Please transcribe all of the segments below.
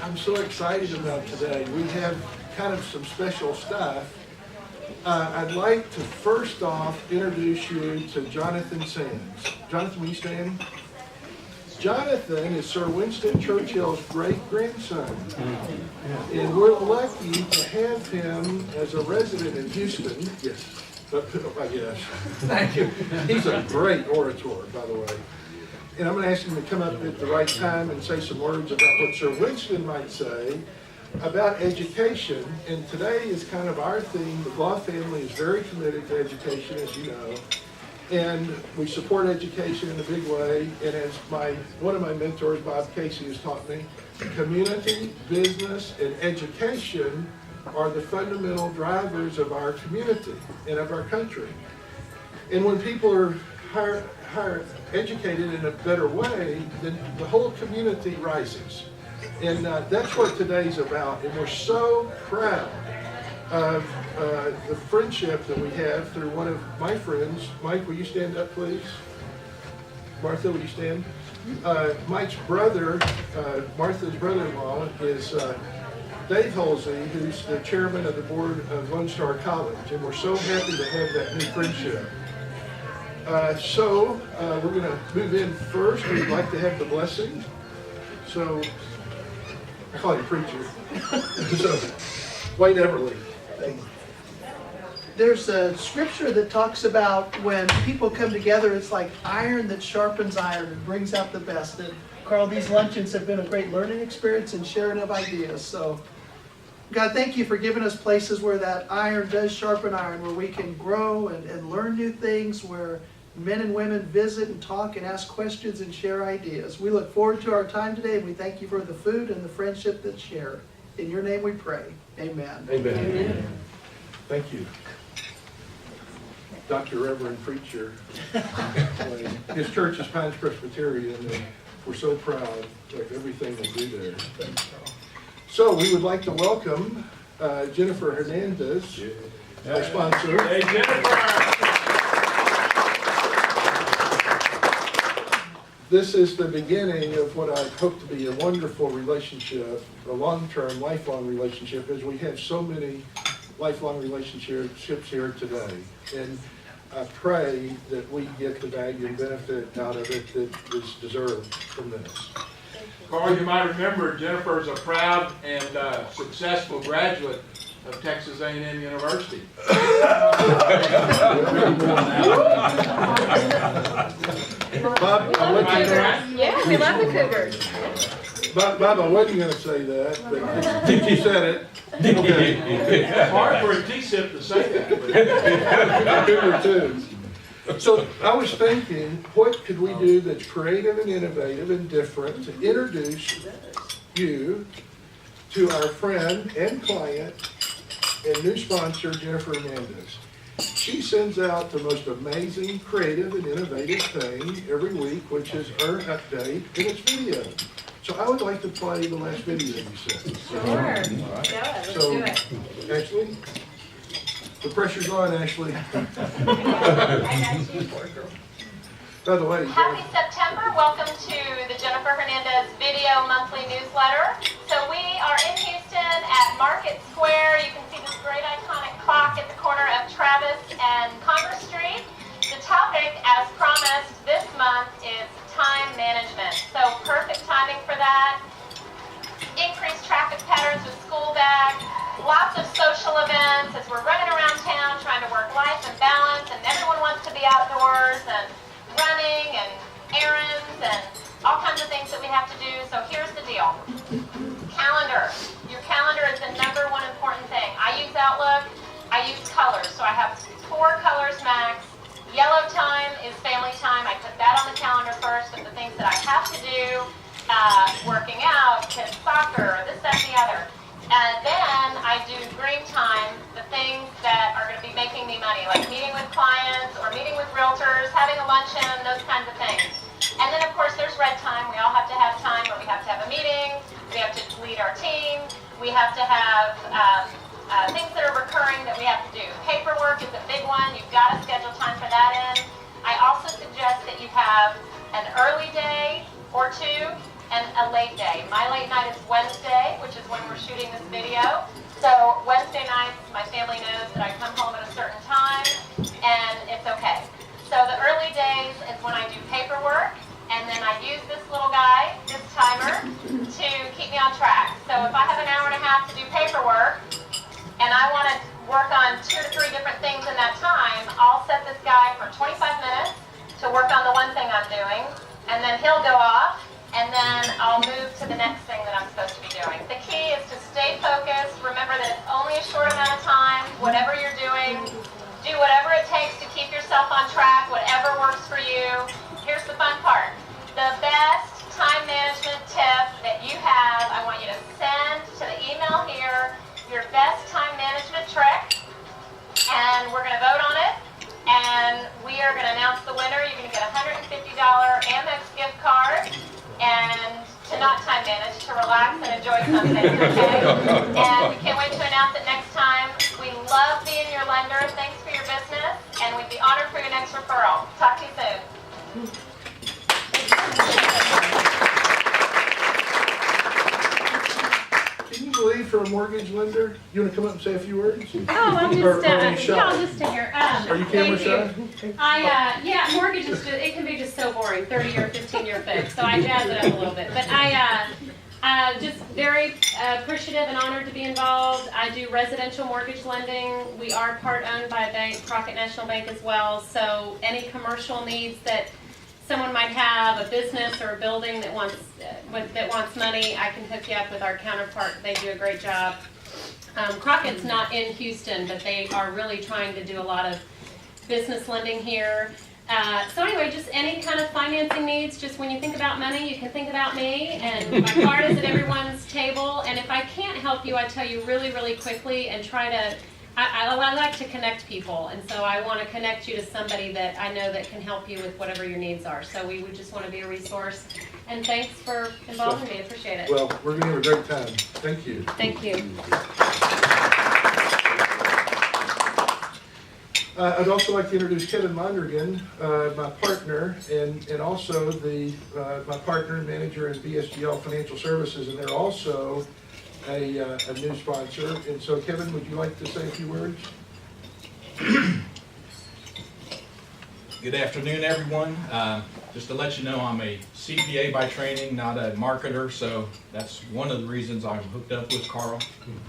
I'm so excited about today. We have kind of some special stuff. I'd like to first off introduce you to Jonathan Sands. Jonathan, will you stand? Jonathan is Sir Winston Churchill's great-grandson. And we're lucky to have him as a resident in Houston. Yes. I guess. Thank you. He's a great orator, by the way. And I'm going to ask him to come up at the right time and say some words about what Sir Winston might say about education. And today is kind of our theme. The GLO family is very committed to education, as you know. And we support education in a big way. And as one of my mentors, Bob Casey, has taught me, community, business, and education are the fundamental drivers of our community and of our country. And when people are higher educated in a better way, then the whole community rises. And that's what today's about. And we're so proud of the friendship that we have through one of my friends. Mike, will you stand up, please? Martha, will you stand? Mike's brother, Martha's brother-in-law, is Dave Halsey, who's the chairman of the board of Lone Star College, and we're so happy to have that new friendship. We're going to move in first. We'd like to have the blessing. So, I call you preacher. So, Wayne Everly. There's a scripture that talks about when people come together, it's like iron that sharpens iron and brings out the best. And Carl, these luncheons have been a great learning experience and sharing of ideas. So, God, thank you for giving us places where that iron does sharpen iron, where we can grow and learn new things, where men and women visit and talk and ask questions and share ideas. We look forward to our time today, and we thank you for the food and the friendship that's shared. In your name we pray. Amen. Amen. Amen. Thank you. Dr. Reverend Preacher. His church is Pines Presbyterian, and we're so proud of everything they do there. So we would like to welcome Jennifer Hernandez, our sponsor. Hey, Jennifer! This is the beginning of what I hope to be a wonderful relationship, a long-term, lifelong relationship, as we have so many lifelong relationships here today. And I pray that we get the value and benefit out of it that is deserved from this. Carl, you might remember Jennifer is a proud and successful graduate of Texas A&M University. Bob, I'll let you know. Yeah, we love the Cougars. Bob, I wasn't going to say that, but since you said it, okay. Hard for a T-SIP to say that. Cougar too. So I was thinking, what could we do that's creative and innovative and different to introduce you to our friend and client and new sponsor, Jennifer Hernandez. She sends out the most amazing, creative, and innovative thing every week, which is Earn Update, and it's video. So I would like to play the last video you sent. Sure. Let's do it. Ashley, the pressure's on, Ashley. By the way, happy September. Welcome to the Jennifer Hernandez Video Monthly Newsletter. So we are in Houston at Market Square. You can see this great iconic clock at the corner of Travis and Congress Street. The topic, as promised this month, is time management. So perfect timing for that. Increased traffic patterns with school back. Lots of social events as we're running around town trying to work life and balance, and everyone wants to be outdoors and running and errands and all kinds of things that we have to do. So here's the deal. Calendar. Your calendar is the number one important thing. I use Outlook. I use colors. So I have 4 colors max. Yellow time is family time. I put that on the calendar first of the things that I have to do. Working out, kids soccer, this, that, and the other. And then I do green time, the things that are going to be making me money, like meeting with clients or meeting with realtors, having a luncheon, those kinds of things. And then, of course, there's red time. We all have to have time where we have to have a meeting. We have to lead our team. We have to have things that are recurring that we have to do. Paperwork is a big one. You've got to schedule time for that in. I also suggest that you have an early day or two and a late day. My late night is Wednesday, which is when we're shooting this video. So Wednesday nights, my family knows that I come home at a certain time, and it's okay. So the early days is when I do paperwork, and then I use this little guy, this timer, to keep me on track. So if I have an hour and a half to do paperwork, and I want to work on 2 to 3 different things in that time, I'll set this guy for 25 minutes to work on the one thing I'm doing, and then he'll go off, and then I'll move to the next thing that I'm supposed to be doing. The key is to stay focused. Remember that it's only a short amount of time. Whatever you're doing, do whatever it takes to keep yourself on track, whatever works for you. Here's the fun part. The best time management tip that you have, I want you to send to the email here your best time management trick, and we're going to vote on it, and we are going to announce the winner. You're going to get a $150 Amex gift card, and to not time manage, to relax and enjoy something, okay? And we can't wait to announce it next time. We love being your lender. Thanks for your business, and we'd be honored for your next referral. Talk to you soon. Can you believe for a mortgage lender? You want to come up and say a few words? Oh, I'm Or just, are you shy? yeah, I'll just stay here. Are you camera shy? Yeah, mortgage is just, it can be just so boring, 30 or 15-year fix, so I jazz it up a little bit. But just very appreciative and honored to be involved. I do residential mortgage lending. We are part owned by a bank, Crockett National Bank as well, so any commercial needs that someone might have, a business or a building that wants money, I can hook you up with our counterpart. They do a great job. Crockett's not in Houston, but they are really trying to do a lot of business lending here. So anyway, just any kind of financing needs, just when you think about money, you can think about me, and my card is at everyone's table. And if I can't help you, I tell you really, really quickly and try to, I like to connect people, and so I want to connect you to somebody that I know that can help you with whatever your needs are. So we would just want to be a resource, and thanks for involving me. I appreciate it. Well, we're going to have a great time. Thank you. Thank you. I'd also like to introduce Kevin Mondergan, my partner, and also my partner and manager in BSGL Financial Services, and they're also a new sponsor. And so, Kevin, would you like to say a few words? Good afternoon, everyone. Just to let you know, I'm a CPA by training, not a marketer, so that's one of the reasons I'm hooked up with Carl.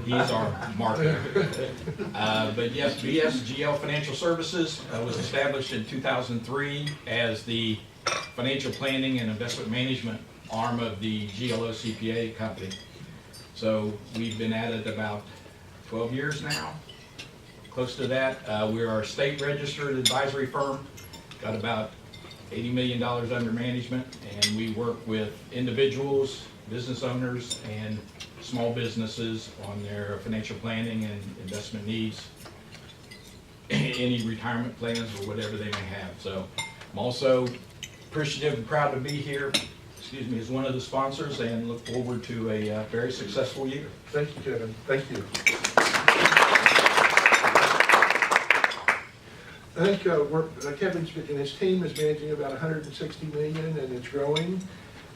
He's our marketer. But yes, BSGL Financial Services was established in 2003 as the financial planning and investment management arm of the GLO CPA company. So we've been at it about 12 years now, close to that. We are a state registered advisory firm, got about $80 million under management, and we work with individuals, business owners, and small businesses on their financial planning and investment needs, any retirement plans or whatever they may have. So I'm also appreciative and proud to be here, as one of the sponsors, and look forward to a very successful year. Thank you, Kevin. Thank you. I think Kevin's and his team is managing about $160 million, and it's growing.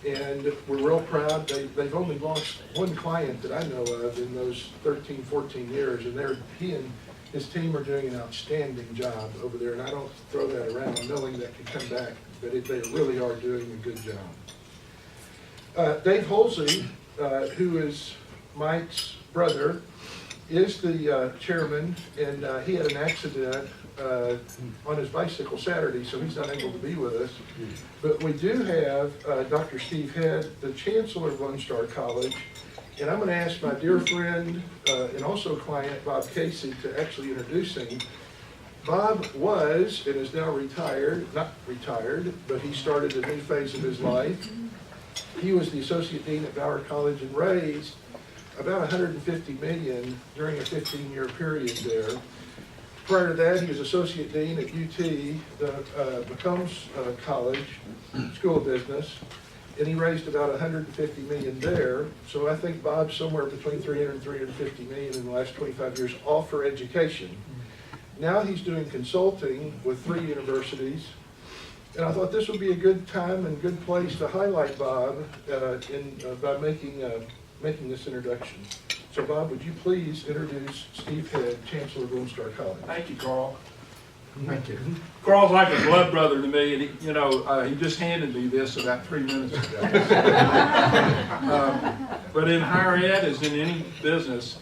And we're real proud. They've only lost one client that I know of in those 13, 14 years, and he and his team are doing an outstanding job over there. And I don't throw that around knowing that can come back, but they really are doing a good job. Dave Holsey, who is Mike's brother, is the chairman, and he had an accident on his bicycle Saturday, so he's not able to be with us. But we do have Dr. Steve Head, the chancellor of Lone Star College, and I'm going to ask my dear friend and also client, Bob Casey, to actually introduce him. Bob was and is now retired, not retired, but he started a new phase of his life. He was the associate dean at Bauer College and raised about $150 million during a 15-year period there. Prior to that, he was associate dean at UT, the McCombs College School of Business, and he raised about $150 million there. So I think Bob's somewhere between $300 and $350 million in the last 25 years, all for education. Now he's doing consulting with 3 universities, And I thought this would be a good time and good place to highlight Bob by making this introduction. So Bob, would you please introduce Steve Head, Chancellor of Lone Star College? Thank you, Carl. Thank you. Carl's like a blood brother to me, and he just handed me this about 3 minutes ago. But in higher ed, as in any business,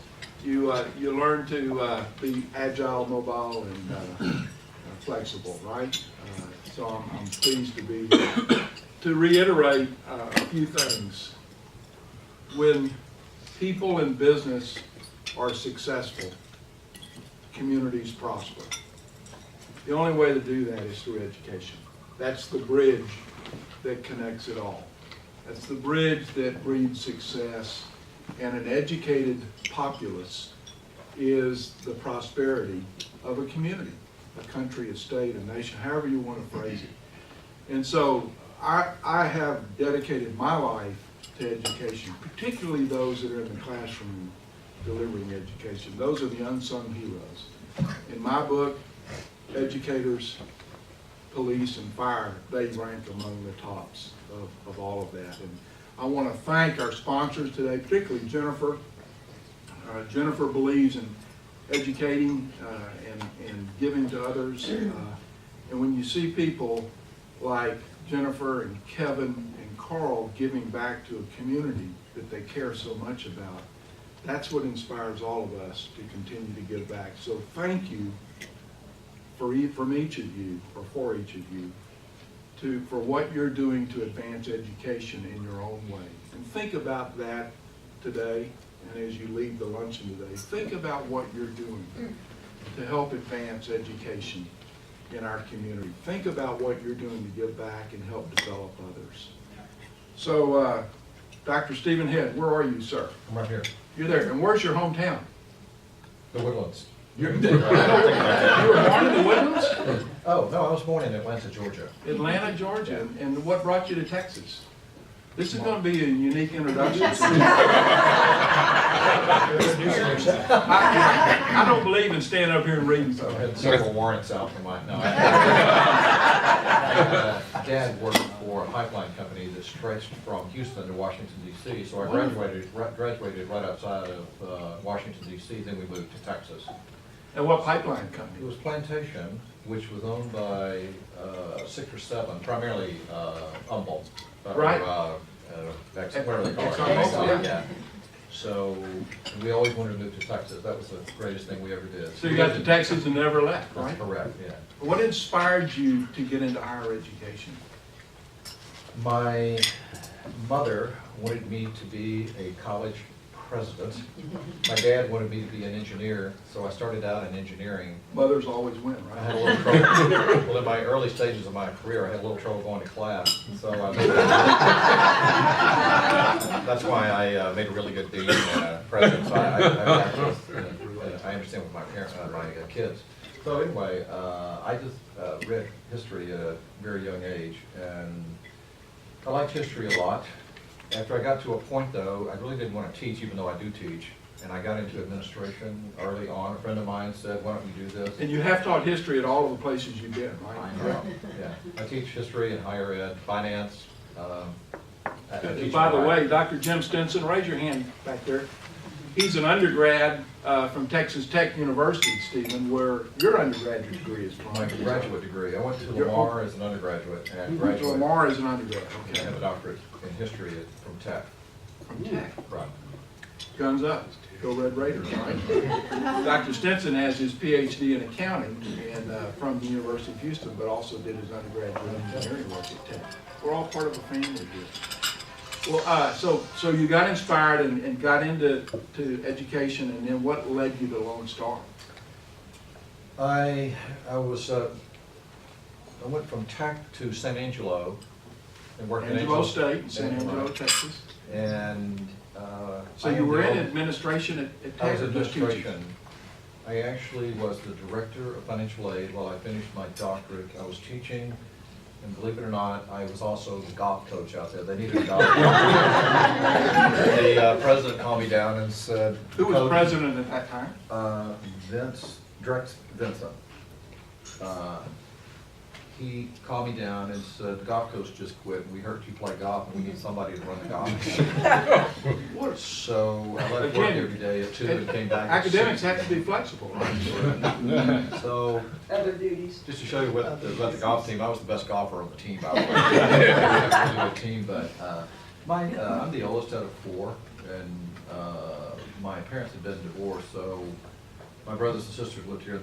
you learn to be agile, mobile, and flexible, right? So I'm pleased to be here. To reiterate a few things, when people in business are successful, communities prosper. The only way to do that is through education. That's the bridge that connects it all. That's the bridge that breeds success, and an educated populace is the prosperity of a community, a country, a state, a nation, however you want to phrase it. And so I have dedicated my life to education, particularly those that are in the classroom delivering education. Those are the unsung heroes. In my book, educators, police, and fire, they rank among the tops of all of that. And I want to thank our sponsors today, particularly Jennifer. Jennifer believes in educating and giving to others. And when you see people like Jennifer and Kevin and Carl giving back to a community that they care so much about, that's what inspires all of us to continue to give back. So thank you from each of you, or for each of you, for what you're doing to advance education in your own way. And think about that today, and as you leave the luncheon today, think about what you're doing to help advance education in our community. Think about what you're doing to give back and help develop others. So, Dr. Stephen Head, where are you, sir? I'm right here. You're there. And where's your hometown? The Woodlands. You were born in the Woodlands? Oh, no, I was born in Atlanta, Georgia. Atlanta, Georgia. And what brought you to Texas? This is going to be a unique introduction. I don't believe in standing up here and reading I something. had several warrants out for my, no. Dad worked for a pipeline company that stretched from Houston to Washington, D.C., so I graduated right outside of Washington, D.C., then we moved to Texas. And what pipeline It company? was Plantation, which was owned by 6 or 7, primarily Humboldt. Right. What are they called? ExxonMobil, Yeah. So we always wanted to move to Texas. That was the greatest thing we ever did. So you got to Texas and never left, That's right? correct, yeah. What inspired you to get into higher education? My mother wanted me to be a college president. My dad wanted me to be an engineer, so I started out in engineering. Mothers always win, I right? had a little trouble, well, in my early stages of my career, I had a little trouble going to class, so that's why I made a really good dean president. So I understand with my parents, my kids. So anyway, I just read history at a very young age, and I liked history a lot. After I got to a point, though, I really didn't want to teach, even though I do teach, and I got into administration early on. A friend of mine said, why don't you do this? And you have taught history at all of the places you've been, right? I know, yeah. I teach history in higher ed, finance. I teach By the in way, Dr. Jim Stinson, raise your hand back there. He's an undergrad from Texas Tech University, Stephen, where your undergraduate degree is from. my graduate degree. I went to Your- Lamar as an undergraduate and You went to graduated. Lamar as an undergrad, I have a okay. doctorate in history from Tech. From Tech. Right. Guns up, go Red Raiders, right? Dr. Stinson has his PhD in accounting and from the University of Houston, but also did his undergraduate engineering work at Tech. We're all part of a family here. Well, so you got inspired and got into education, and then what led you to Lone Star? I went from Tech to San Angelo and worked in Angelo State, San and- Angelo, Texas. And So you were in administration at I Tech, was or just teaching? administration. I actually was the director of financial aid while I finished my doctorate. I was teaching, and believe it or not, I was also the golf coach out there. They needed a golf coach. The president called me down and said, Who was "Coach," president at that time? Drex Vincent. he called me down and said, the golf coach just quit, and we heard you play golf, and we need somebody to run the golf. So I left work every day at 2 and came back at 6. Academics have to be flexible, right? So, Other duties. just to show you what the golf team, I was the best golfer on the team, by the way. Really good team, but I'm the oldest out of 4, and my parents had been divorced, so my brothers and sisters lived here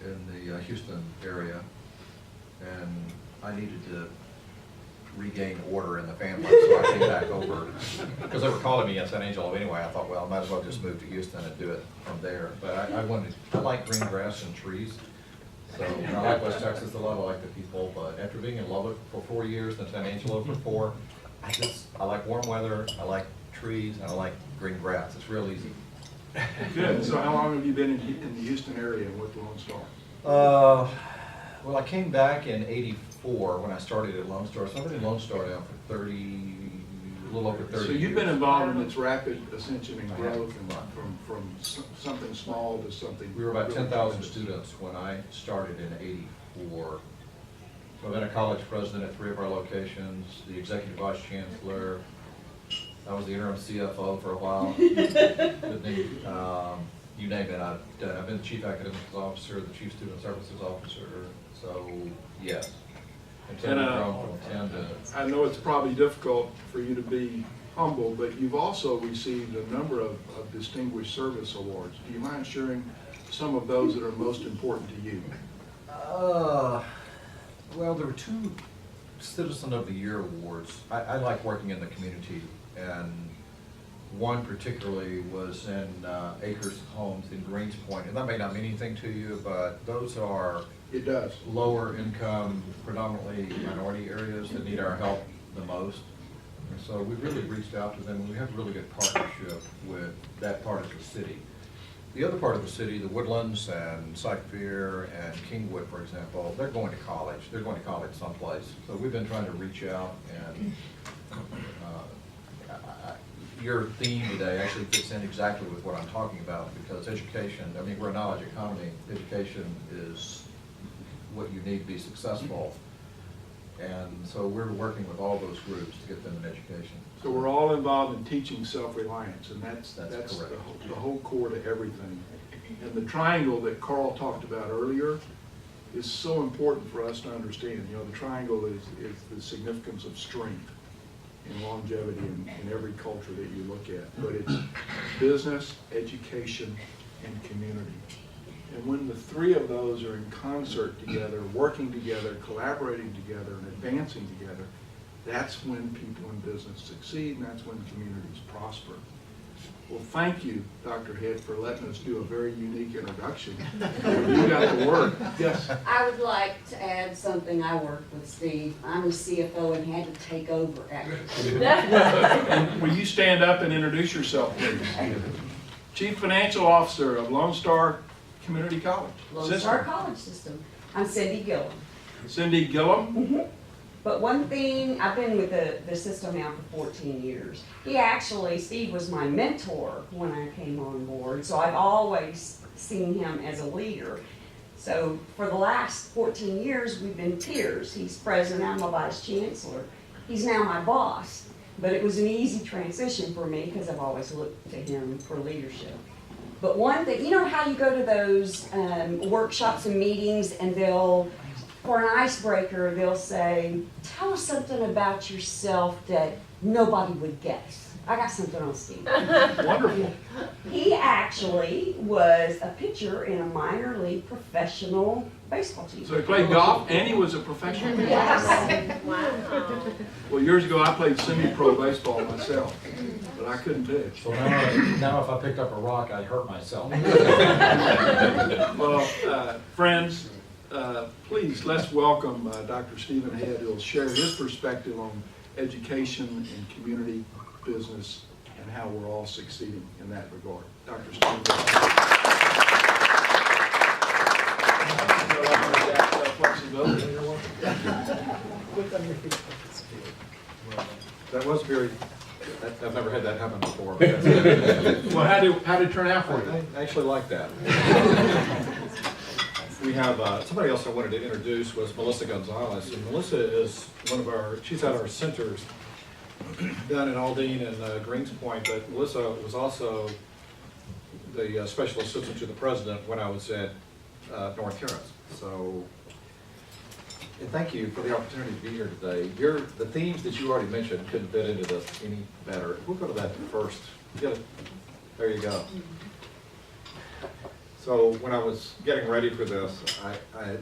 in the Houston area, and I needed to regain order in the family, so I came back over, because they were calling me in San Angelo anyway. I thought, well, I might as well just move to Houston and do it from there. But I like green grass and trees, so I like West Texas a lot. I like the people, but after being in Lubbock for 4 years and San Angelo for 4, I like warm weather, I like trees, and I like green grass. It's real easy. Good. So how long have you been in the Houston area and with Lone Star? Well, I came back in '84 when I started at Lone Star. So I've been in Lone Star now for a little over 30 years. So you've been involved in its rapid ascension and growth, and from something small to something. We were about really 10,000 tremendous. students when I started in '84. So I've been a college president at 3 of our locations, the executive vice chancellor. I was the interim CFO for a while. You name it, I've done. I've been the chief academics officer, the chief student services officer. So yes. And, From 10 to. I know it's probably difficult for you to be humble, but you've also received a number of distinguished service awards. Do you mind sharing some of those that are most important to you? Well, there were 2 Citizen of the Year awards. I like working in the community, and one particularly was in Acres Homes in Greenspoint, and that may not mean anything to you, but those are It does. lower income, predominantly minority areas that need our help the most. And so we really reached out to them, and we have a really good partnership with that part of the city. The other part of the city, the Woodlands and Sykes-Picot and Kingwood, for example, they're going to college. They're going to college someplace. So we've been trying to reach out, and your theme today actually fits in exactly with what I'm talking about, because education, I mean, we're a knowledge economy. Education is what you need to be successful. And so we're working with all those groups to get them an education. So we're all involved in teaching self-reliance, and that's That's correct. the whole core to everything. And the triangle that Carl talked about earlier is so important for us to understand. You know, the triangle is the significance of strength and longevity in every culture that you look at. But it's business, education, and community. And when the 3 of those are in concert together, working together, collaborating together, and advancing together, that's when people in business succeed, and that's when communities prosper. Well, thank you, Dr. Head, for letting us do a very unique introduction. You got the word. Yes. I would like to add something. I worked with Steve. I'm a CFO and had to take over actually. And will you stand up and introduce yourself, please? Chief Financial Officer of Lone Star Community College. Lone System. Star College System. I'm Cindy Gillum. Cindy Gillum. But one thing, I've been with the system now for 14 years. Steve was my mentor when I came on board, so I've always seen him as a leader. So for the last 14 years, we've been peers. He's president, I'm a vice chancellor. He's now my boss, but it was an easy transition for me because I've always looked to him for leadership. But one thing, you know how you go to those workshops and meetings and for an icebreaker, they'll say, tell us something about yourself that nobody would guess. I got something on Steve. Wonderful. He actually was a pitcher in a minor league professional baseball team. So he played golf and he was a professional. Yes. Wow. Well, years ago I played semi-pro baseball myself, but I couldn't pitch. So now if I picked up a rock, I'd hurt myself. Well, friends, please let's welcome Dr. Stephen Head, who will share his perspective on education and community business and how we're all succeeding in that regard. Dr. Stephen flexibility. That was very, I've never had that happen before. Well, how did it turn out for you? I actually like that. We we have, somebody else I wanted to introduce was Melissa Gonzalez. And Melissa is she's at our centers down in Aldine and Greens Point, but Melissa was also the special assistant to the president when I was at North Terrace. So, and thank you for the opportunity to be here today. The themes that you already mentioned couldn't fit into this any better. We'll go to that first. Get it. There you go. So when I was getting ready for this,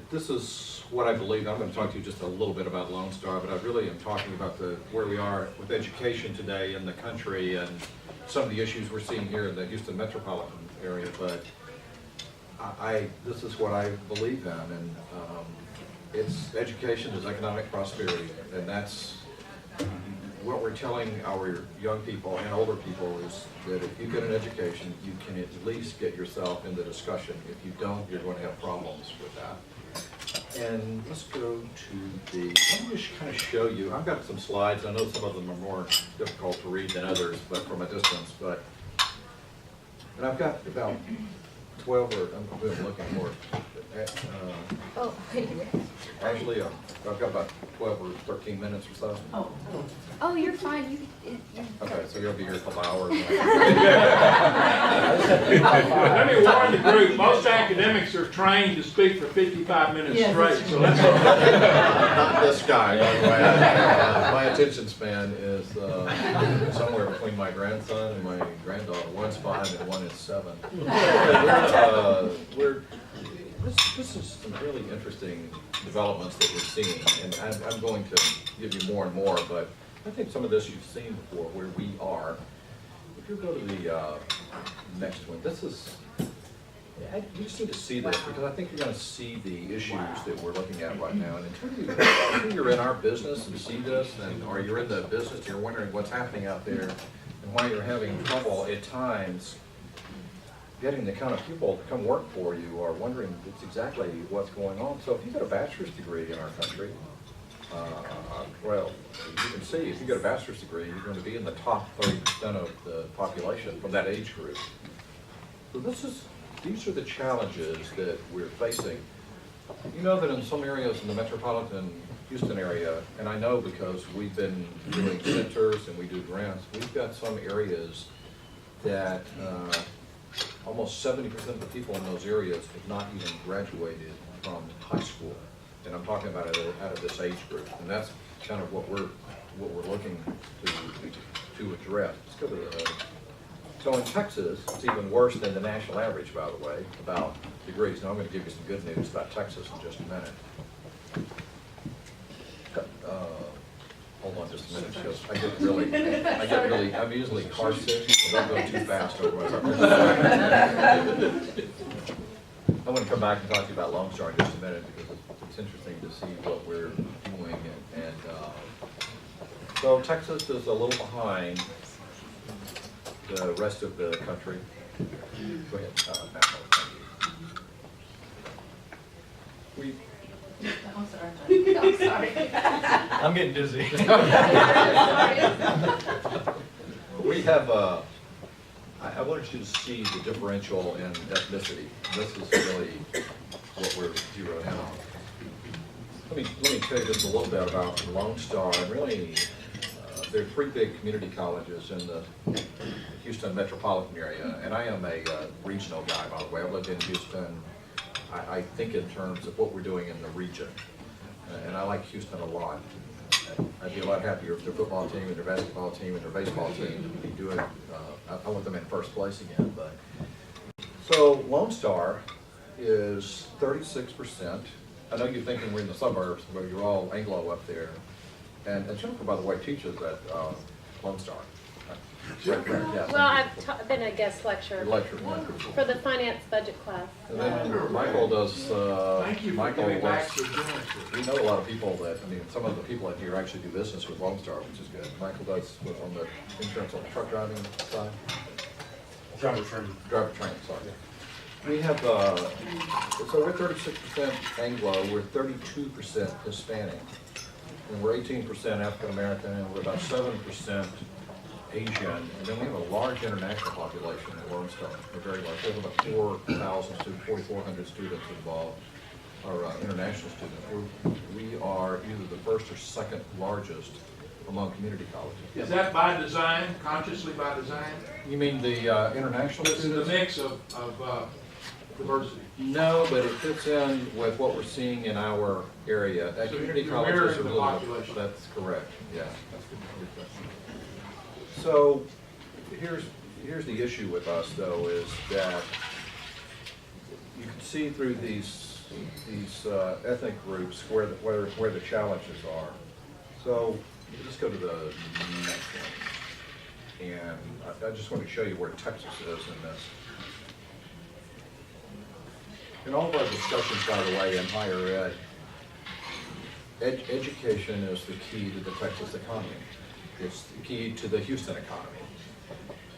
this is what I believe. I'm going to talk to you just a little bit about Lone Star, but I really am talking about where we are with education today in the country and some of the issues we're seeing here in the Houston metropolitan area. But this is what I believe in, and education is economic prosperity, and that's what we're telling our young people and older people is that if you get an education, you can at least get yourself in the discussion. If you don't, you're going to have problems with that. And let's go to let me just kind of show you. I've got some slides. I know some of them are more difficult to read than others, but from a distance. And I've got about 12 or I'm looking for it. Actually, I've got about 12 or 13 minutes or so. Oh, you're fine. Okay, so you'll be here a couple hours. Let me warn the group, most academics are trained to speak for 55 minutes Yes, straight, so let's. Not this guy, by the way. My attention span is somewhere between my grandson and my granddaughter. One's 5 and one is 7. This is some really interesting developments that we're seeing, and I'm going to give you more and more, but I think some of this you've seen before, where we are. If you go to the next one, you just need to see this, because I think you're going to see the issues that we're looking at right now. And until you're in our business and see this, or you're in the business and you're wondering what's happening out there and why you're having trouble at times getting the kind of people to come work for you, or wondering exactly what's going on. So if you get a bachelor's degree in our country, well, you can see if you get a bachelor's degree, you're going to be in the top 30% of the population from that age group. So these are the challenges that we're facing. You know that in some areas in the metropolitan Houston area, and I know because we've been doing centers and we do grants, we've got some areas that almost 70% of the people in those areas have not even graduated from high school. And I'm talking about it out of this age group. And that's kind of what we're looking to address. Let's go to so in Texas, it's even worse than the national average, by the way, about degrees. Now I'm going to give you some good news about Texas in just a minute. Hold on just a minute, because I'm usually car sick, so don't go too fast. I want to come back and talk to you about Lone Star in just a minute, because it's interesting to see what we're doing. So Texas is a little behind the rest of the country. Go ahead, Matt. I'm sorry. I'm getting dizzy. We have, I wanted you to see the differential in ethnicity. This is really what we're zeroing in on. Let me tell you just a little bit about Lone Star. And really, there are 3 big community colleges in the Houston metropolitan area. And I am a regional guy, by the way. I've lived in Houston. I think in terms of what we're doing in the region. And I like Houston a lot. I'd be a lot happier if their football team and their basketball team and their baseball team would be doing, I want them in first place again. But so Lone Star is 36%. I know you're thinking we're in the suburbs, but you're all Anglo up there. And Jennifer, by the way, teaches at Lone Star. Well, I've been a guest lecturer for the finance budget class. And then Michael does, Thank you for Michael giving back works, so generously. we know a lot of people that, some of the people in here actually do business with Lone Star, which is good. Michael does on the insurance on the truck driving side. Driver training, sorry. We have, so we're 36% Anglo, we're 32% Hispanic, and we're 18% African American, and we're about 7% Asian, and then we have a large international population at Lone Star. We're very large. We have about 4,000 students, 4,400 students involved. international students. We are either the first or second largest among community colleges. Is that by design, consciously by design? You mean the international This is the students? mix of diversity. No, but it fits in with what we're seeing in our area. At So community you're colleges mirroring are the a little- population. That's correct, yeah. That's good question. So here's the issue with us, though, is that you can see through these ethnic groups where the challenges are. So let's go to the next one. And I just want to show you where Texas is in this. In all of our discussions, by the way, in higher education is the key to the Texas economy. It's the key to the Houston economy.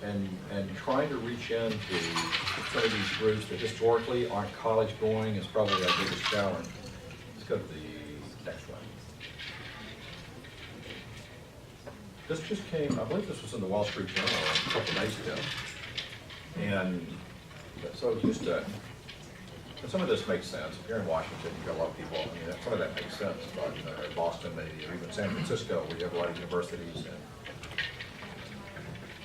And trying to reach into some of these groups that historically aren't college going is probably our biggest challenge. Let's go to the next one. This just came, I believe this was in the Wall Street Journal a couple days ago. And so Houston, and some of this makes sense. If you're in Washington, you've got a lot of people, I mean, some of that makes sense, but Boston maybe, or even San Francisco, where you have a lot of universities. And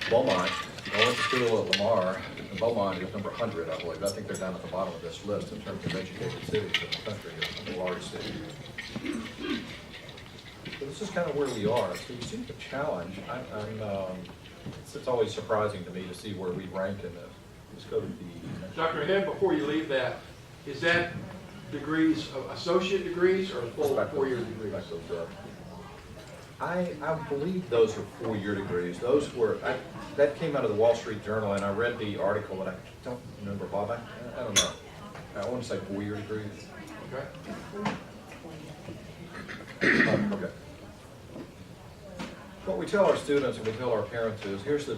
Beaumont, I went to school at Lamar, and Beaumont is number 100, I believe. I think they're down at the bottom of this list in terms of educated cities in the country, it's a large city. So this is kind of where we are. So you see the challenge. It's always surprising to me to see where we rank in this. Let's go to the next. Dr. Head, before you leave that, is that degrees, associate degrees or full four-year degrees? I believe those are four-year degrees. Those were, that came out of the Wall Street Journal, and I read the article, but I don't remember, Bob. I don't know. I want to say four-year degrees. Okay. What we tell our students and we tell our parents is, here's the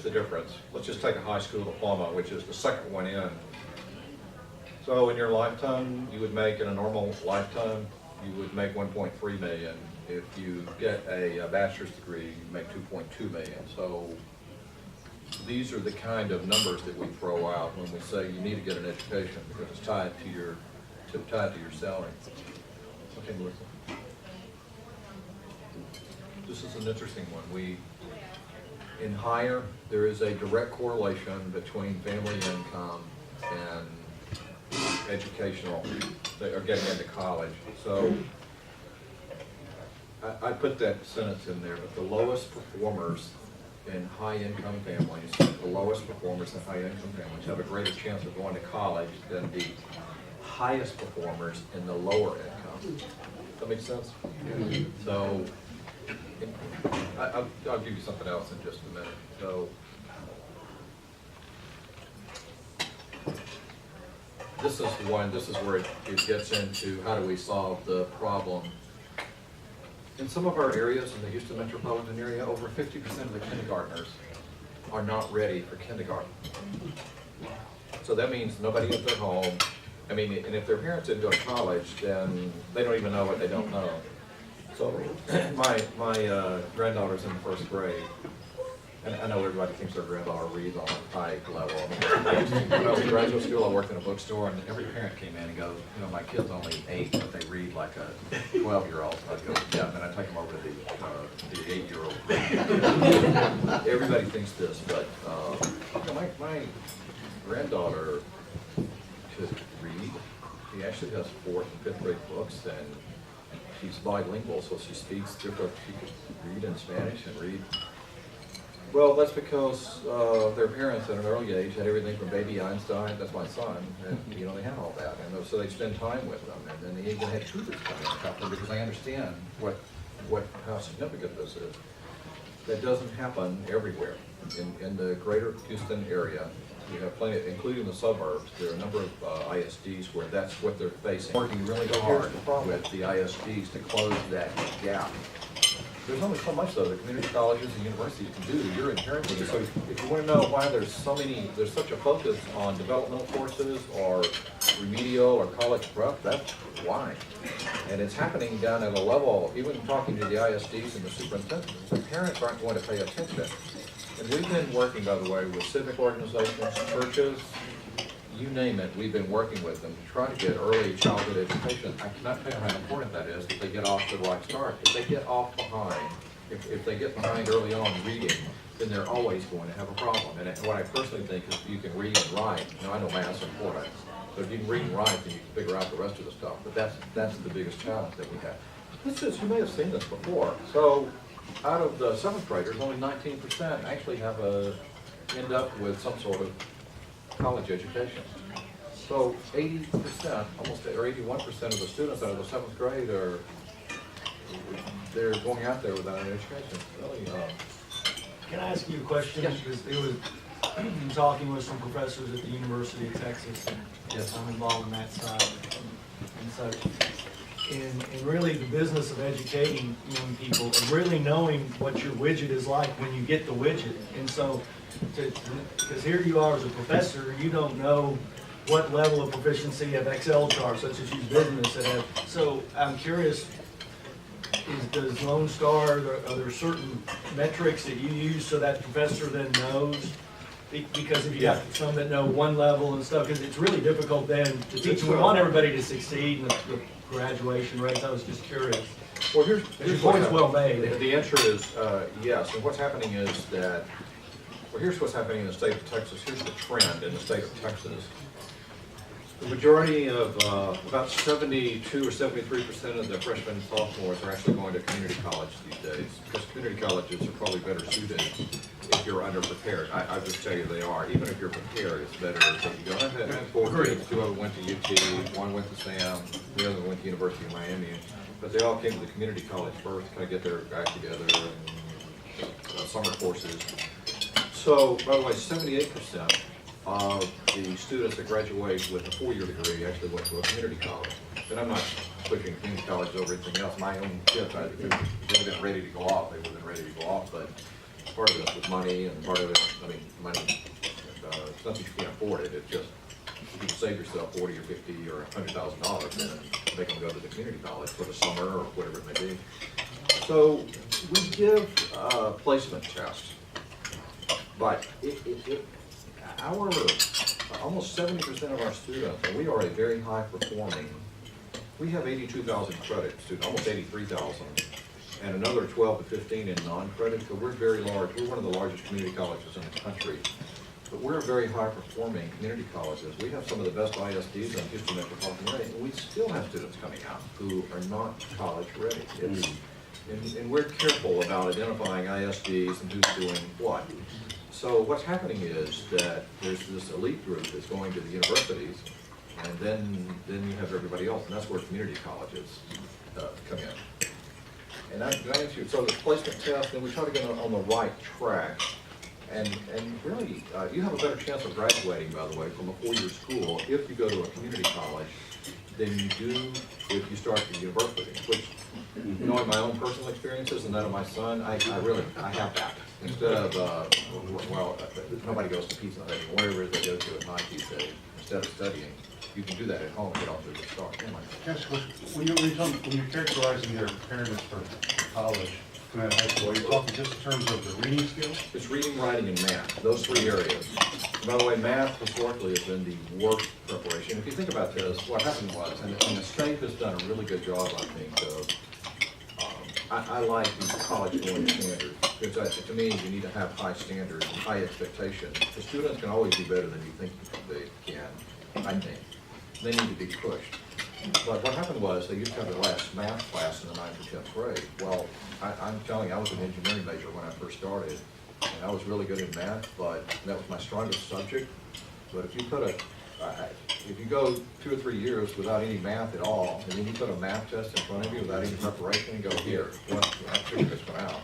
difference. Let's just take a high school diploma, which is the second one in. So in your lifetime, you would make, in a normal lifetime, you would make 1.3 million. If you get a bachelor's degree, you make 2.2 million. So these are the kind of numbers that we throw out when we say you need to get an education because it's tied to your salary. Okay, Melissa. This is an interesting one. In higher, there is a direct correlation between family income and educational, or getting into college. So I put that sentence in there, but the lowest performers in high-income families, have a greater chance of going to college than the highest performers in the lower income. Does that make sense? Yeah. So I'll give you something else in just a minute. So this is where it gets into how do we solve the problem. In some of our areas, in the Houston metropolitan area, over 50% of the kindergartners are not ready for kindergarten. So that means nobody at their home. I mean, and if their parents didn't go to college, then they don't even know what they don't know. So my granddaughter's in the first grade, and I know everybody thinks their granddaughter reads on a high level. I mean, when I was in graduate school, I worked in a bookstore, and every parent came in and goes, you know, my kid's only 8, but they read like a 12-year-old. So I'd go, yeah, and then I take them over to the 8-year-old. Everybody thinks this, but my granddaughter could read. She actually has 4th and 5th grade books, and she's bilingual, so she speaks different. She could read in Spanish and read. Well, that's because their parents at an early age had everything from baby Einstein, that's my son, and you know, they had all that. And so they spend time with them, and then they even had tutors come in and help them because they understand how significant this is. That doesn't happen everywhere. In the greater Houston area, we have plenty, including the suburbs, there are a number of ISDs where that's what they're facing. Working really hard with the ISDs to close that gap. There's only so much, though, that community colleges and universities can do. You're inherently, so if you want to know why there's such a focus on developmental courses or remedial or college prep, that's why. And it's happening down at a level, even talking to the ISDs and the superintendents, the parents aren't going to pay attention. And we've been working, by the way, with civic organizations, churches, you name it, we've been working with them to try to get early childhood education. I cannot tell you how important that is, if they get off to the right start. If they get off behind, if they get behind early on reading, then they're always going to have a problem. And what I personally think is if you can read and write, I know math's important, but if you can read and write, then you can figure out the rest of the stuff. But that's the biggest challenge that we have. This is, you may have seen this before. So out of the 7th graders, only 19% actually end up with some sort of college education. So 80%, almost, or 81% of the students out of the 7th grade they're going out there without an education. Really, Can I ask you a question? Yes. Because it was talking with some professors at the University of Texas, and Yes. I'm involved in that side and such. And really the business of educating young people and really knowing what your widget is like when you get the widget. And so, because here you are as a professor, you don't know what level of proficiency of Excel charts, such as use business that have. So I'm curious, does Lone Star, are there certain metrics that you use so that professor then knows? Because if you have some that know one level and stuff, because it's really difficult then to teach. We want everybody to succeed in the graduation rates. I was just curious. well, here's Your what's point's well made. The answer is yes. And what's happening is that, well, here's what's happening in the state of Texas. Here's the trend in the state of Texas. The majority of, about 72 or 73% of the freshmen and sophomores are actually going to community college these days, because community colleges are probably better suited if you're underprepared. I just tell you they are. Even if you're prepared, it's better if you go. I had 4 kids, 2 of them went to UT, 1 went to Sam, the other went to University of Miami, but they all came to the community college first, kind of get their act together and summer courses. So, by the way, 78% of the students that graduate with a 4-year degree actually went to a community college. And I'm not pushing community college over anything else. My own kids, they would have been ready to go off. They would have been ready to go off, but part of it was money, and part of it, money, it's not that you can't afford it, it's just if you can save yourself $40 or $50 or $100,000, then make them go to the community college for the summer or whatever it may be. So we give placement tests, but our almost 70% of our students, and we are a very high performing, we have 82,000 credit students, almost 83,000, and another 12 to 15 in non-credit, so we're very large. We're one of the largest community colleges in the country, but we're a very high performing community colleges. We have some of the best ISDs in Houston metropolitan area, and we still have students coming out who are not college ready. And we're careful about identifying ISDs and who's doing what. So what's happening is that there's this elite group that's going to the universities, and then you have everybody else, and that's where community colleges come in. And I answer you, so the placement test, and we try to get on the right track, and really, you have a better chance of graduating, by the way, from a 4-year school if you go to a community college than you do if you start at the university, which, knowing my own personal experiences and that of my son, I have that. Instead of, nobody goes to Pizza Hut, wherever they go to at night these days, instead of studying, you can do that at home and get off to a good start. Yes, when you're characterizing their preparedness for college, coming out of high school, are you talking just in terms of the reading skills? It's reading, writing, and math, those 3 areas. By the way, math historically has been the worst preparation. If you think about this, what happened was, and the state has done a really good job, I think, of, I like these college-going standards, because to me, you need to have high standards and high expectations. The students can always do better than you think they can, I think. They need to be pushed. But what happened was, they used to have their last math class in the 9th or 10th grade. Well, I'm telling you, I was an engineering major when I first started, and I was really good in math, but that was my strongest subject. But if you if you go 2 or 3 years without any math at all, and then you put a math test in front of you without any preparation and go, here, well, I figured this one out.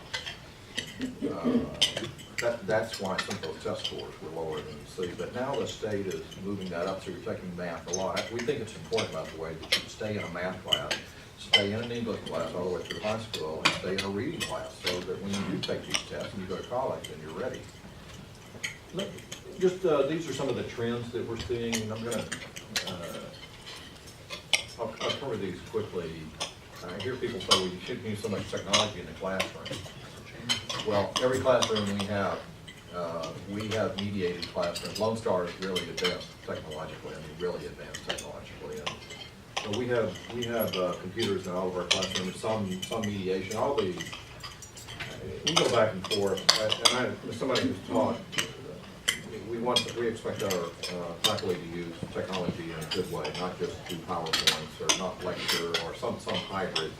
That's why some of those test scores were lower than you see. But now the state is moving that up, so you're taking math a lot. We think it's important, by the way, that you stay in a math class, stay in an English class all the way through high school, and stay in a reading class, so that when you do take these tests and you go to college, then you're ready. Just these are some of the trends that we're seeing, and I'm going to, I'll cover these quickly. I hear people say, well, you shouldn't use so much technology in the classroom. Well, every classroom we have we have mediated classrooms. Lone Star is really advanced technologically, really advanced technologically. And so we have computers in all of our classrooms, some mediation, all the, we go back and forth. As somebody who's taught, we expect our faculty to use technology in a good way, not just do PowerPoints or not lecture or some hybrid.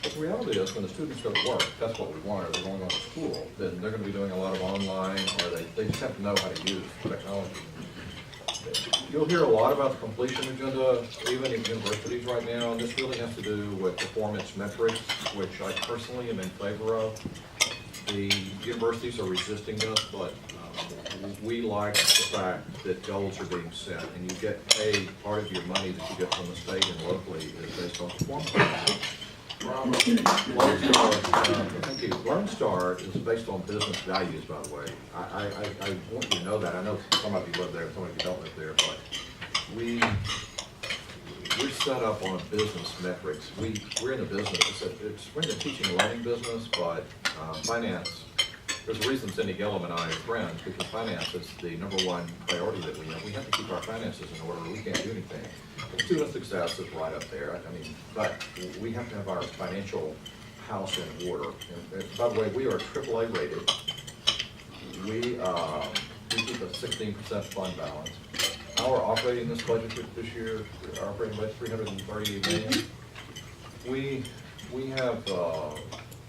But the reality is, when the students go to work, that's what we want. Or they're going on to school, then they're going to be doing a lot of online, or they just have to know how to use technology. You'll hear a lot about the completion agenda, even in universities right now, and this really has to do with performance metrics, which I personally am in favor of. The universities are resisting this, but we like the fact that goals are being set, and you get paid, part of your money that you get from the state and locally is based on performance. Lone Star is based on business values, by the way. I want you to know that. I know some of you live there, some of you don't live there, but we're set up on business metrics. We're in the business. We're in the teaching and learning business, but finance. There's a reason Cindy Gillum and I are friends, because finance is the #1 priority that we have. We have to keep our finances in order. We can't do anything. Student success is right up there. But we have to have our financial house in order. And by the way, we are AAA rated. We keep a 16% fund balance. Our operating this budget this year, our operating budget $338 million. We have.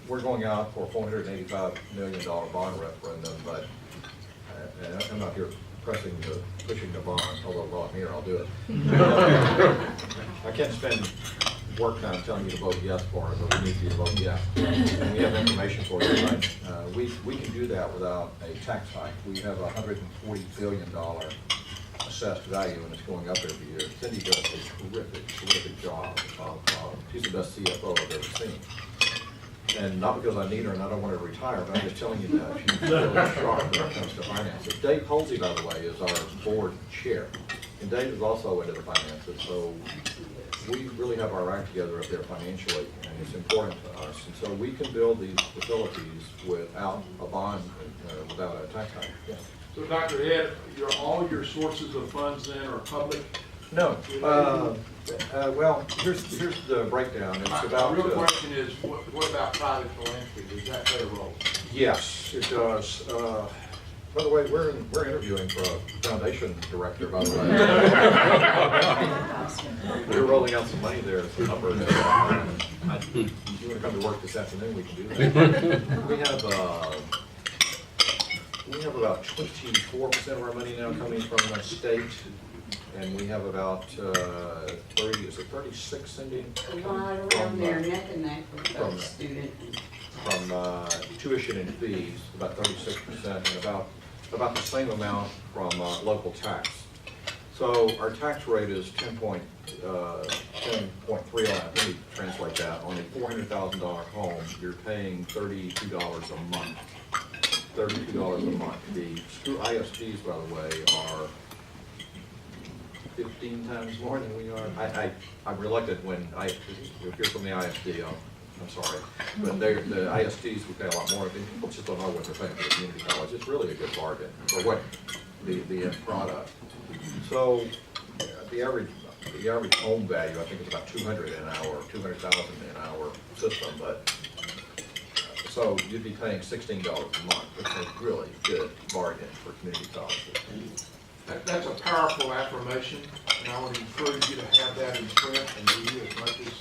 We're going out for a $485 million bond referendum, but I'm not here pushing the bond, although while I'm here, I'll do it. I can't spend work time telling you to vote yes for it, but we need you to vote yes. And we have information for you, right? We can do that without a tax hike. We have a $140 billion assessed value, and it's going up every year. Cindy does a terrific job. She's the best CFO I've ever seen. And not because I need her and I don't want her to retire, but I'm just telling you that she's really sharp when it comes to finances. Dave Polsey, by the way, is our board chair. And Dave is also into the finances, so we really have our act together up there financially, and it's important to us. And so we can build these facilities without a bond, without a tax hike. Yeah. So Dr. Ed, all your sources of funds then are public? No. Well, here's the breakdown. It's about. The real question is, what about private philanthropy? Does that play a role? Yes, it does. By the way, we're interviewing for a foundation director, by the way. We're rolling out some money there, some numbers. If you want to come to work this afternoon, we can do that. We have about 24% of our money now coming from the state. And we have about 36, Cindy? Right around there, neck and neck with those students. From tuition and fees, about 36%, and about the same amount from local tax. So our tax rate is 10.3. Let me translate that. On a $400,000 home, you're paying $32 a month. $32 a month. The school ISDs, by the way, are 15 times more than we are. I'm reluctant when if you're from the ISD, I'm sorry, but the ISDs would pay a lot more. People just don't know what they're paying for the community college. It's really a good bargain for what the end product. So the average home value, I think, is about $200,000 an hour system, but so you'd be paying $16 a month. It's a really good bargain for community colleges. That's a powerful affirmation, and I would encourage you to have that in print and do as much as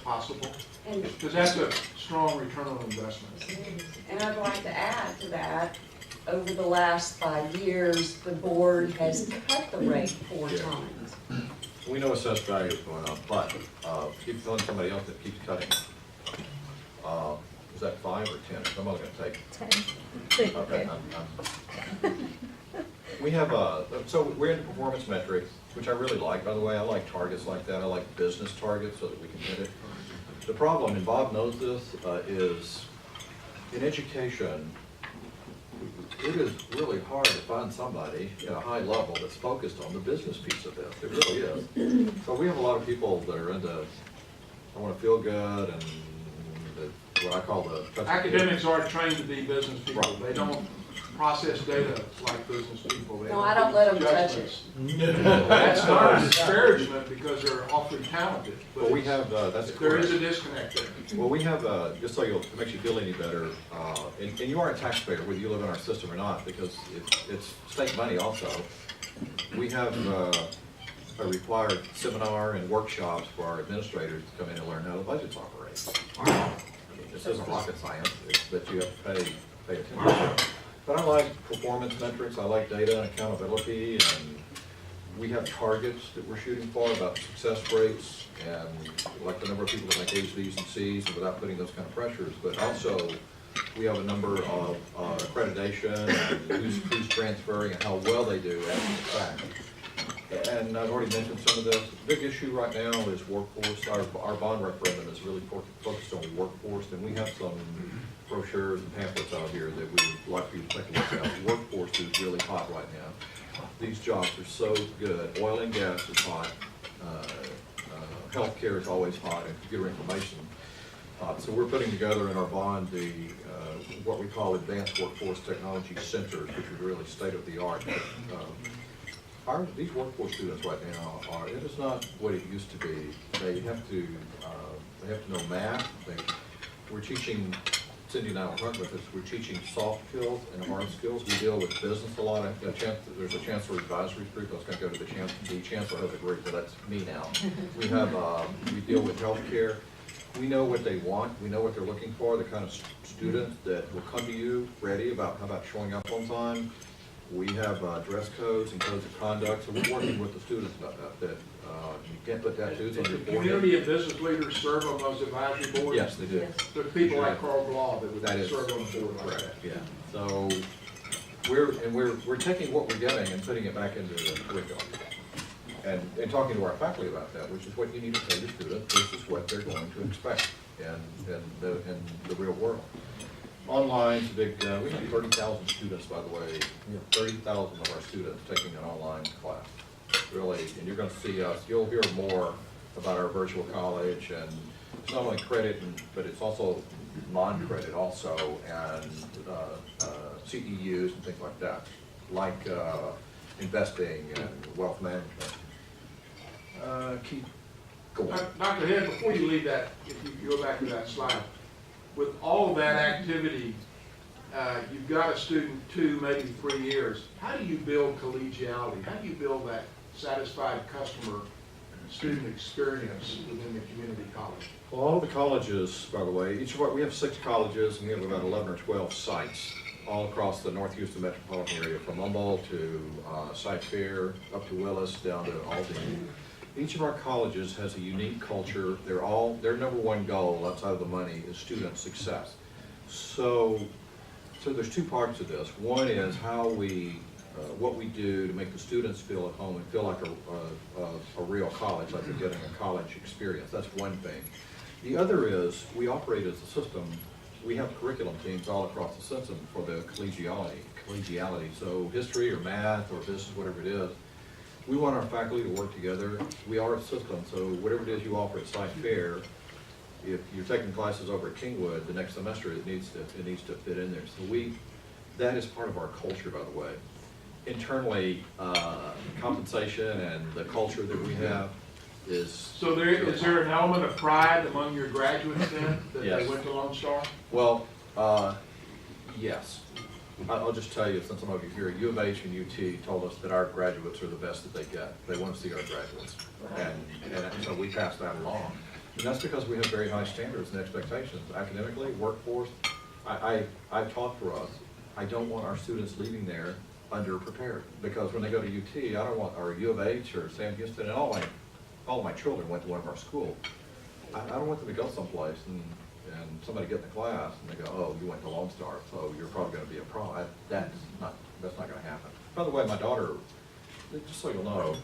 possible, because that's a strong return on investment. And I'd like to add to that, over the last 5 years, the board has cut the rate 4 times. We know assessed value is going up, but keep telling somebody else that keeps cutting. Is that 5 or 10? Somebody's going to take 10. Okay. We have so we're into performance metrics, which I really like, by the way. I like targets like that. I like business targets so that we can hit it. The problem, and Bob knows this, is in education, it is really hard to find somebody at a high level that's focused on the business piece of this. It really is. So we have a lot of people that are into, I want to feel good, and what I call the... Academics are trained to be business people. Right. They don't process data like business people. They No, I don't let them touch it. judgments. That's not a disparagement because they're awfully talented, but Well, we have, that's there is correct. a disconnect there. Well, we have, just so it makes you feel any better, and you are a taxpayer, whether you live in our system or not, because it's state money also. We have a required seminar and workshops for our administrators to come in and learn how the budgets operate. I mean, this isn't rocket science, but you have to pay attention. But I like performance metrics, I like data and accountability, and we have targets that we're shooting for about success rates and like the number of people that make A's, B's, and C's, and without putting those kind of pressures. But also, we have a number of accreditation and who's transferring and how well they do after the fact. And I've already mentioned some of this. The big issue right now is workforce. Our bond referendum is really focused on workforce, and we have some brochures and pamphlets out here that we would like for you to take a look at. Workforce is really hot right now. These jobs are so good. Oil and gas is hot. Healthcare is always hot, and computer information. So we're putting together in our bond what we call advanced workforce technology centers, which are really state of the art. These workforce students right now it is not what it used to be. They have to know math. We're teaching. Cindy and I were talking about this. We're teaching soft skills and hard skills. We deal with business a lot. There's a chancellor advisory group. I was going to go to the chancellor has a group, but that's me now. We have we deal with healthcare. We know what they want. We know what they're looking for. The kind of students that will come to you ready about how about showing up on time. We have dress codes and codes of conduct. So we're working with the students about that. You can't put tattoos on your forehead. Community and business leaders serve on those advisory boards? Yes, they do. There's people like Carl Blah that would That is serve on the board like correct, that. yeah. So we're taking what we're getting and putting it back into the curriculum. And talking to our faculty about that, which is what you need to tell your students, this is what they're going to expect in the real world. Online's a big, we have 30,000 students, by the way. We have 30,000 of our students taking an online class. Really, and you're going to see us, you'll hear more about our virtual college, and it's not only credit, but it's also non-credit also, and CEUs and things like that, like investing and wealth management. Keep going. Dr. Head, before you leave that, if you go back to that slide, with all of that activity, you've got a student 2, maybe 3 years. How do you build collegiality? How do you build that satisfied customer student experience within the community college? Well, all the colleges, by the way, we have 6 colleges, and we have about 11 or 12 sites all across the North Houston metropolitan area, from Humboldt to Site Fair, up to Willis, down to Aldine. Each of our colleges has a unique culture. Their number one goal outside of the money is student success. So there's 2 parts of this. One is how what we do to make the students feel at home and feel like a real college, like they're getting a college experience. That's one thing. The other is we operate as a system. We have curriculum teams all across the system for the collegiality. So history or math or business, whatever it is, we want our faculty to work together. We are a system, so whatever it is you offer at Site Fair, if you're taking classes over at Kingwood the next semester, it needs to fit in there. So that is part of our culture, by the way. Internally, compensation and the culture that we have is. So is there an element of pride among your graduates then, that Yes. they went to Lone Star? Well, yes. I'll just tell you, since some of you here, U of H and UT told us that our graduates are the best that they get. They want to see our graduates. And so we pass that along. And that's because we have very high standards and expectations. Academically, workforce, I've taught for us, I don't want our students leaving there underprepared. Because when they go to UT, I don't want, or U of H or Sam Houston, and all of my children went to one of our schools. I don't want them to go someplace and somebody get in the class and they go, oh, you went to Lone Star, so you're probably going to be a pro. That's not going to happen. By the way, my daughter, just so you'll know,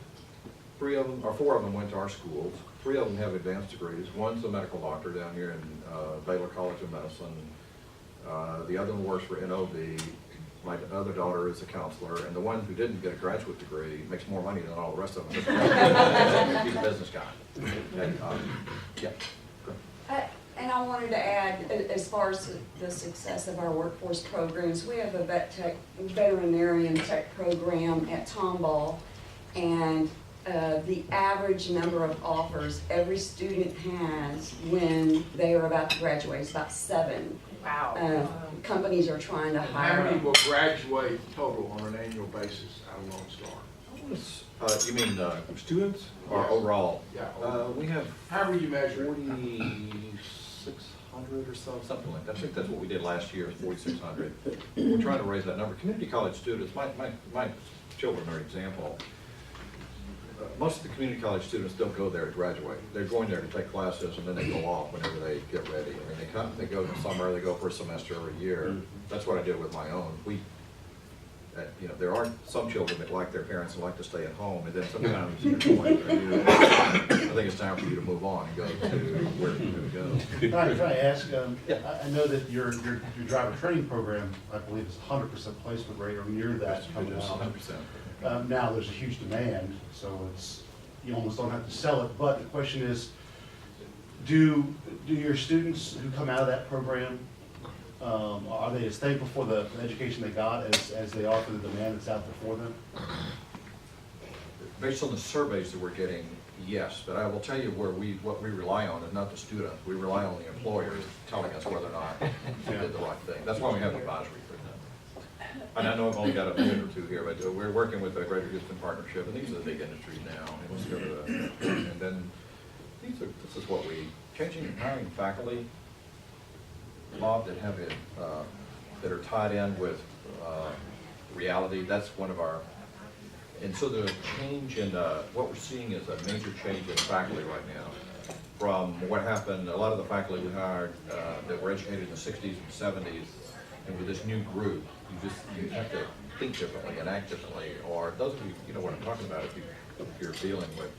4 of them went to our schools. 3 of them have advanced degrees. One's a medical doctor down here in Baylor College of Medicine. The other one works for NOV. My other daughter is a counselor, and the one who didn't get a graduate degree makes more money than all the rest of them. He's a business guy. And, yeah. And I I wanted to add, as far as the success of our workforce programs, we have a veterinarian tech program at Tomball, and the average number of offers every student has when they are about to graduate is about 7. Wow. Companies are trying to And hire how many them. will graduate total on an annual basis out of Lone Star? You mean students or overall? Yeah. We have However you measure it. 4,600 or so, something like that. I think that's what we did last year, 4,600. We're trying to raise that number. Community college students, my children are an example. Most of the community college students don't go there to graduate. They're going there to take classes and then they go off whenever they get ready. I mean, they go in the summer, they go for a semester or a year. That's what I did with my own. You know, there are some children that like their parents and like to stay at home, and then sometimes you're 20 or you're, I think it's time for you to move on and go to where you're going to go. Can I ask, I know that your driver training program, I believe, is 100% placement rate or near that It coming is out. 100%. Now there's a huge demand, so you almost don't have to sell it, but the question is, do your students who come out of that program, are they as thankful for the education they got as they are for the demand that's out there for them? Based on the surveys that we're getting, yes, but I will tell you what we rely on is not the students. We rely on the employers telling us whether or not we did the right thing. That's why we have advisory for them. And I know I've only got a minute or two here, but we're working with the Greater Houston Partnership, and these are the big industries now. And let's go to and then this is what changing and hiring faculty, Bob, that have it, that are tied in with reality. That's one of our, and so the change in, what we're seeing is a major change in faculty right now. From what happened, a lot of the faculty we hired that were educated in the 60s and 70s, and with this new group, you have to think differently and act differently, or those of you know what I'm talking about if you're dealing with.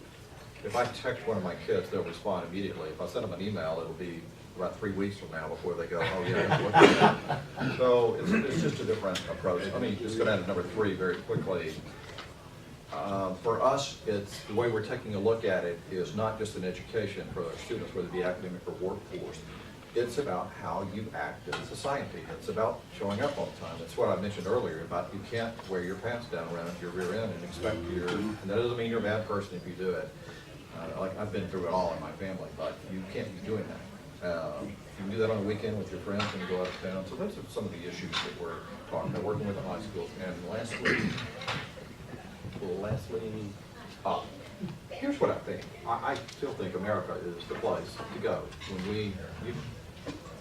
If I text one of my kids, they'll respond immediately. If I send them an email, it'll be about 3 weeks from now before they go, oh yeah, look at that. So it's just a different approach. Let me just go down to number 3 very quickly. For us, it's the way we're taking a look at it is not just an education for our students, whether it be academic or workforce. It's about how you act in society. It's about showing up all the time. That's what I mentioned earlier about you can't wear your pants down around your rear end and expect and that doesn't mean you're a bad person if you do it. Like I've been through it all in my family, but you can't be doing that. You can do that on the weekend with your friends when you go out of town. So those are some of the issues that we're talking about, working with the high schools. And lastly, here's what I think. I still think America is the place to go when you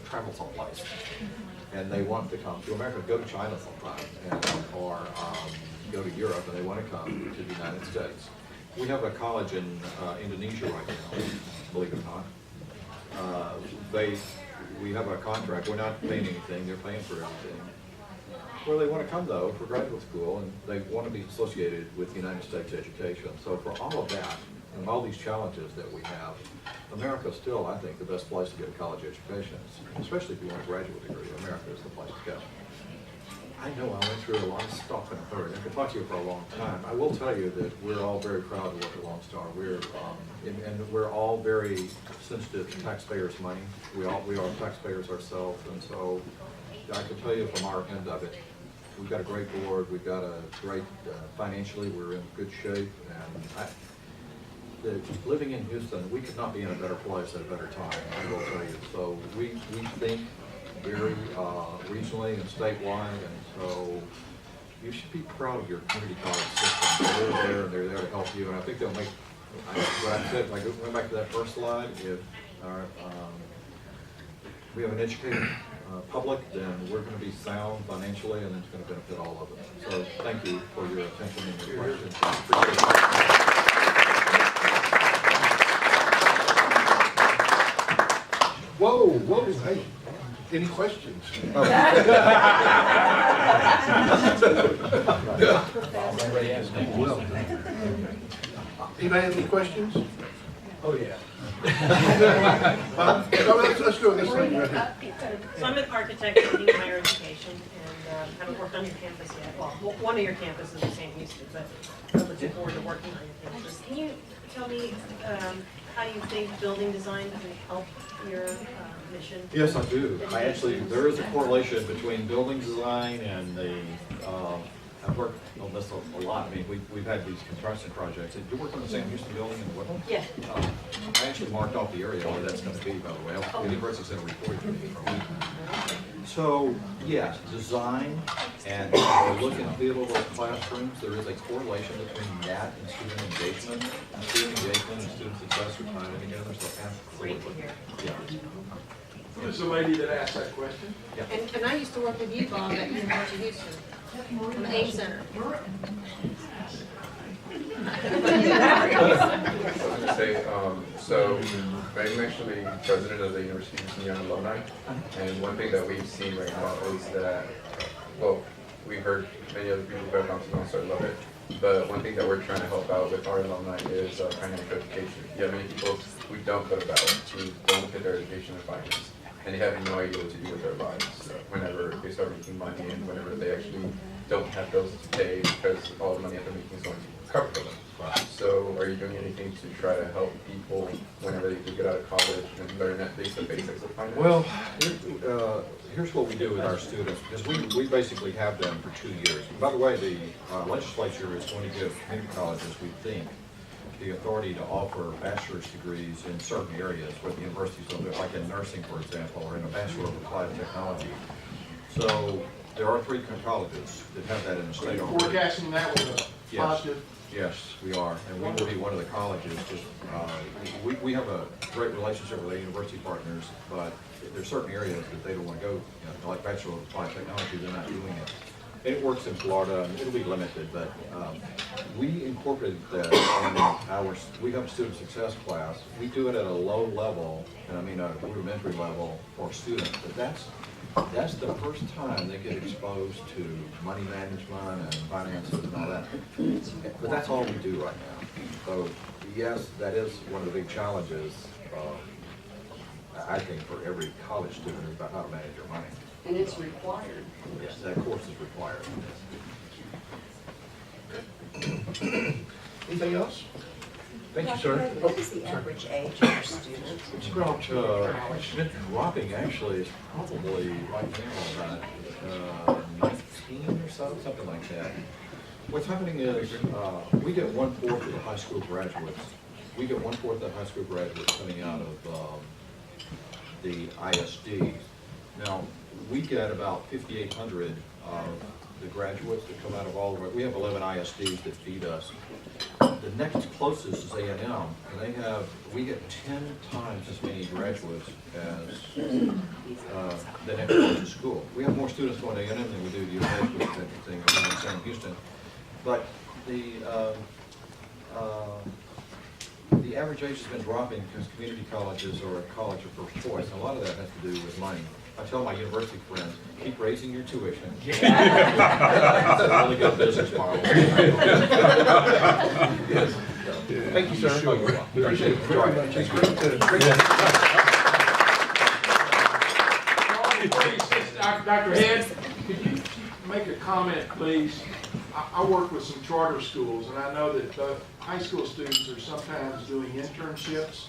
travel someplace and they want to come to America, go to China sometime, or go to Europe and they want to come to the United States. We have a college in Indonesia right now, believe it or not. We have a contract, we're not paying anything, they're paying for everything. Well, they want to come though for graduate school and they want to be associated with the United States education. So for all of that and all these challenges that we have, America is still, I think, the best place to get a college education, especially if you want a graduate degree. America is the place to go. I know I went through a lot of stuff in a hurry. I could talk to you for a long time. I will tell you that we're all very proud to work at Lone Star. And we're all very sensitive to taxpayers' money. We are taxpayers ourselves, and so I can tell you from our end of it, we've got a great board. We've got a great financially. We're in good shape, and living in Houston, we could not be in a better place at a better time. I will tell you. So we think very regionally and statewide, and so you should be proud of your community college system. They're there and they're there to help you, and I think they'll make, what I said, like going back to that first slide, if we have an educated public, then we're going to be sound financially, and it's going to benefit all of us. So thank you for your attention and your questions. I appreciate it. Whoa, hey, any questions? Anybody have any questions? Oh, yeah. Let's go this way. Right here. So I'm an architect studying higher education and haven't worked on your campus yet. Well, one of your campuses is St. Houston, but I'm looking forward to working on your campus. Can you tell me how you think building design can help your mission? Yes, I do. There is a correlation between building design and the, I've worked on this a lot. I mean, we've had these construction projects. Did you work on the Sam Houston building in the Woodland? Yeah. I actually marked off the area where that's going to be, by the way. The university sent a report to me from it. So, yes, design, and when we look at the little classrooms, there is a correlation between that and student engagement. Student engagement and student success are tied together, so absolutely. Great to hear. Yeah. Who's the lady that asked that question? And I used to work with you, Bob, at University of Houston, in the AIM Center. I was going to say, so I'm actually president of the University of Houston Young Alumni, and one thing that we've seen right now is that, well, we've heard many other people who have gone to the so I love it, but one thing that we're trying to help out with our alumni is financial education. You have many people who don't go to battle, who don't get their education in finance, and they have no idea what to do with their lives whenever they start making money and whenever they actually don't have bills to pay because all the money that they're making is going to cover for them. So are you doing anything to try to help people whenever they do get out of college and learn at least the basics of finance? Well, here's what we do with our students, because we basically have them for 2 years. By the way, the legislature is going to give community colleges, we think, the authority to offer bachelor's degrees in certain areas where the universities don't do it, like in nursing, for example, or in a Bachelor of Applied Technology. So there are 3 colleges that have that in the state already. Forecasting that with a positive. Yes, we are, and we will be one of the colleges. Just we have a great relationship with our university partners, but there's certain areas that they don't want to go, like Bachelor of Applied Technology, they're not doing it. It works in Florida, and it'll be limited, but we incorporated that in we have a student success class. We do it at a low level, and I mean a rudimentary level for students, but that's the first time they get exposed to money management and finances and all that. But that's all we do right now. So yes, that is one of the big challenges, I think, for every college student is about how to manage your money. And it's required. Yes, that course is required. Anything else? Thank you, sir. What is the average age of your students? It's about, it's been dropping actually. It's probably right now about 19 or so, something like that. What's happening is we get 1/4 of the high school graduates. We get 1/4 of the high school graduates coming out of the ISD. Now, we get about 5,800 of the graduates that come out of all the, we have 11 ISDs that feed us. The next closest is A&M, and we get 10 times as many graduates as the next closest school. We have more students going to A&M than we do to university, which is thing in Sam Houston. But the average age has been dropping because community colleges are a college of first choice. And a lot of that has to do with money. I tell my university friends, keep raising your tuition. That's a really good business model. Yes. Thank you, sir. Sure, you're welcome. We appreciate it very much. It's great to Dr. Head, could you make a comment, please? I work with some charter schools, and I know that the high school students are sometimes doing internships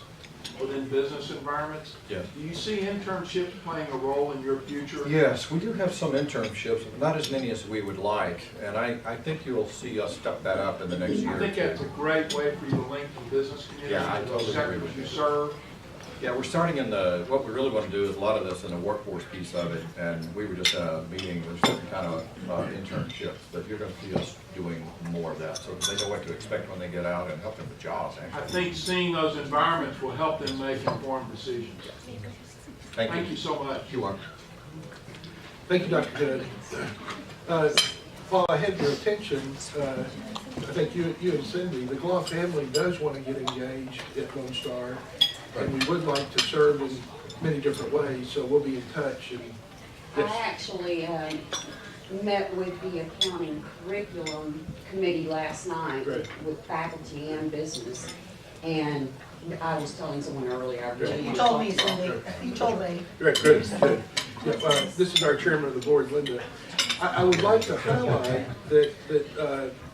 within business environments. Yes. Do you see internships playing a role in your future? Yes, we do have some internships, but not as many as we would like. And I think you'll see us step that up in the next year. I think that's a great way for you to link the business community Yeah, I to those totally agree sectors with you you. serve. Yeah, we're starting in what we really want to do is a lot of this in the workforce piece of it, and we were just in a meeting, there's different kind of internships, but you're going to see us doing more of that, so they know what to expect when they get out and help them with jobs, I actually. think seeing those environments will help them make informed decisions. Thank you so much. You are. Thank you, Dr. Kennedy. While I had your attention, I think you and Cindy, the GLO family does want to get engaged at Lone Star, and we would like to serve in many different ways, so we'll be in touch. And yes. I actually met with the accounting curriculum committee last night Great. with faculty and business, and I was telling someone earlier, I really You want told me, to talk to Cindy, you told me. Great, good, good. Yeah, this is our chairman of the board, Linda. I would like to highlight that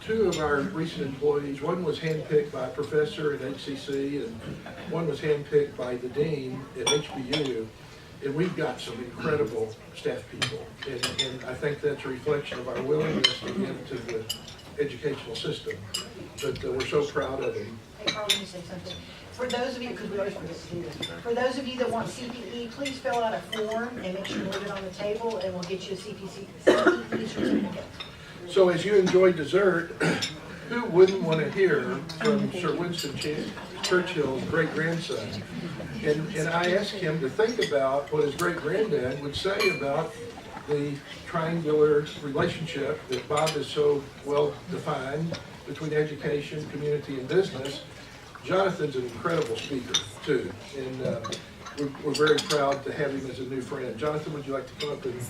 two of our recent employees, one was handpicked by a professor at HCC and one was handpicked by the dean at HBU. And we've got some incredible staff people. And I think that's a reflection of our willingness to give to the educational system. But we're so proud of them. Hey, Carl, let me say something. For those of you, because we always forget to do this, for those of you that want CPE, please fill out a form and make sure you leave it on the table, and we'll get you a CPE certificate. So as you enjoy dessert, who wouldn't want to hear from Sir Winston Churchill's great-grandson? And I asked him to think about what his great-granddad would say about the triangular relationship that Bob is so well defined between education, community, and business. Jonathan's an incredible speaker, too, and we're very proud to have him as a new friend. Jonathan, would you like to come up and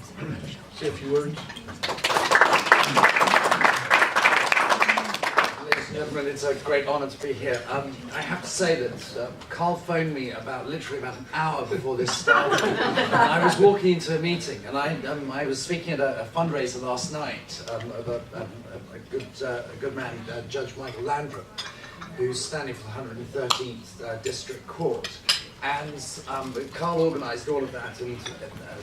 say a few words? Ladies and gentlemen, it's a great honor to be here. I have to say that Carl phoned me literally about an hour before this started. I was walking into a meeting, and I was speaking at a fundraiser last night of a good man, Judge Michael Landrum, who's standing for the 113th District Court. And Carl organised all of that, and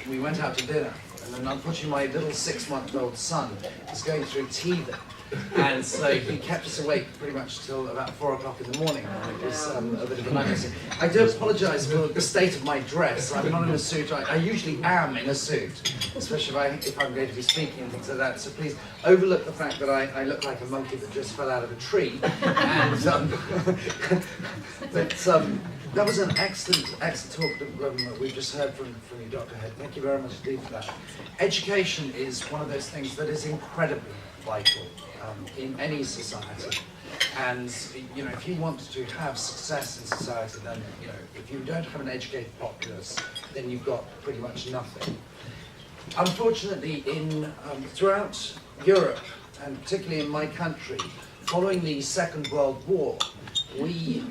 we went out to dinner. And then unfortunately my little 6-month-old son was going through teething. And so he kept us awake pretty much till about 4 o'clock in the morning. It was a bit of a nightmare. I do apologise for the state of my dress. I'm not in a suit. I usually am in a suit, especially if I'm going to be speaking and things like that. So please overlook the fact that I look like a monkey that just fell out of a tree. And that was an excellent talk that we've just heard from you, Dr. Head. Thank you very much indeed for that. Education is one of those things that is incredibly vital in any society. And, you know, if you want to have success in society, then, you know, if you don't have an educated populace, then you've got pretty much nothing. Unfortunately, throughout Europe, and particularly in my country, following the Second World War, the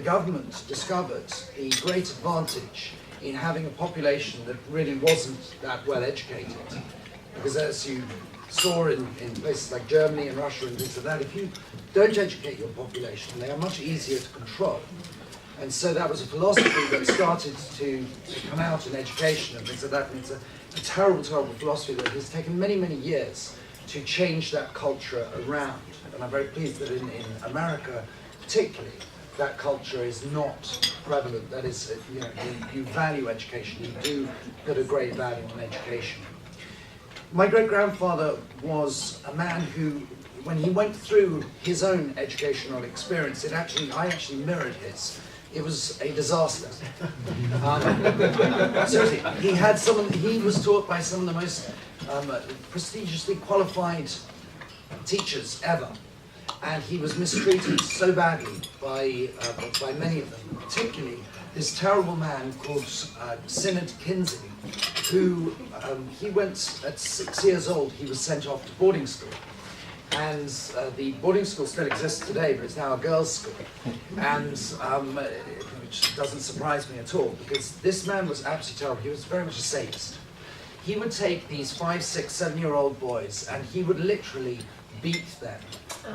government discovered the great advantage in having a population that really wasn't that well educated. Because as you saw in places like Germany and Russia and things like that, if you don't educate your population, they are much easier to control. And so that was a philosophy that started to come out in education and things like that. And it's a terrible, terrible philosophy that has taken many, many years to change that culture around. And I'm very pleased that in America, particularly, that culture is not prevalent. That is, you know, you value education. You do put a great value on education. My great-grandfather was a man who, when he went through his own educational experience, I actually mirrored his. It was a disaster. Seriously, he was taught by some of the most prestigiously qualified teachers ever. And he was mistreated so badly by many of them, particularly this terrible man called Synod Kinsey, who he went at 6 years old, he was sent off to boarding school. And the boarding school still exists today, but it's now a girls' school. And which doesn't surprise me at all, because this man was absolutely terrible. He was very much a sadist. He would take these 5-, 6-, 7-year-old boys, and he would literally beat them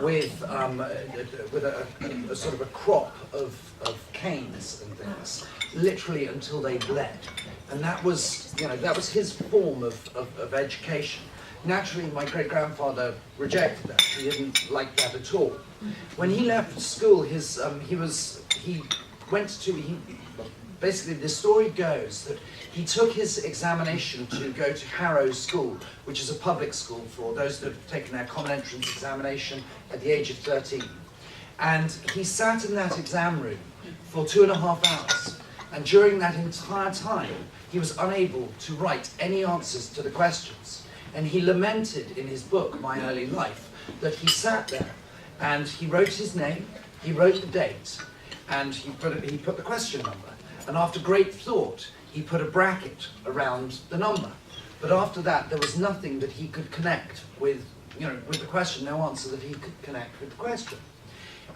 with a sort of a crop of canes and things, literally until they bled. And that was, you know, that was his form of education. Naturally, my great-grandfather rejected that. He didn't like that at all. When he left school, basically the story goes that he took his examination to go to Harrow School, which is a public school for those that have taken their common entrance examination at the age of 13. And he sat in that exam room for 2.5 hours. And during that entire time, he was unable to write any answers to the questions. And he lamented in his book, My Early Life, that he sat there and he wrote his name, he wrote the date, and he put the question number. And after great thought, he put a bracket around the number. But after that, there was nothing that he could connect with, you know, with the question, no answer that he could connect with the question.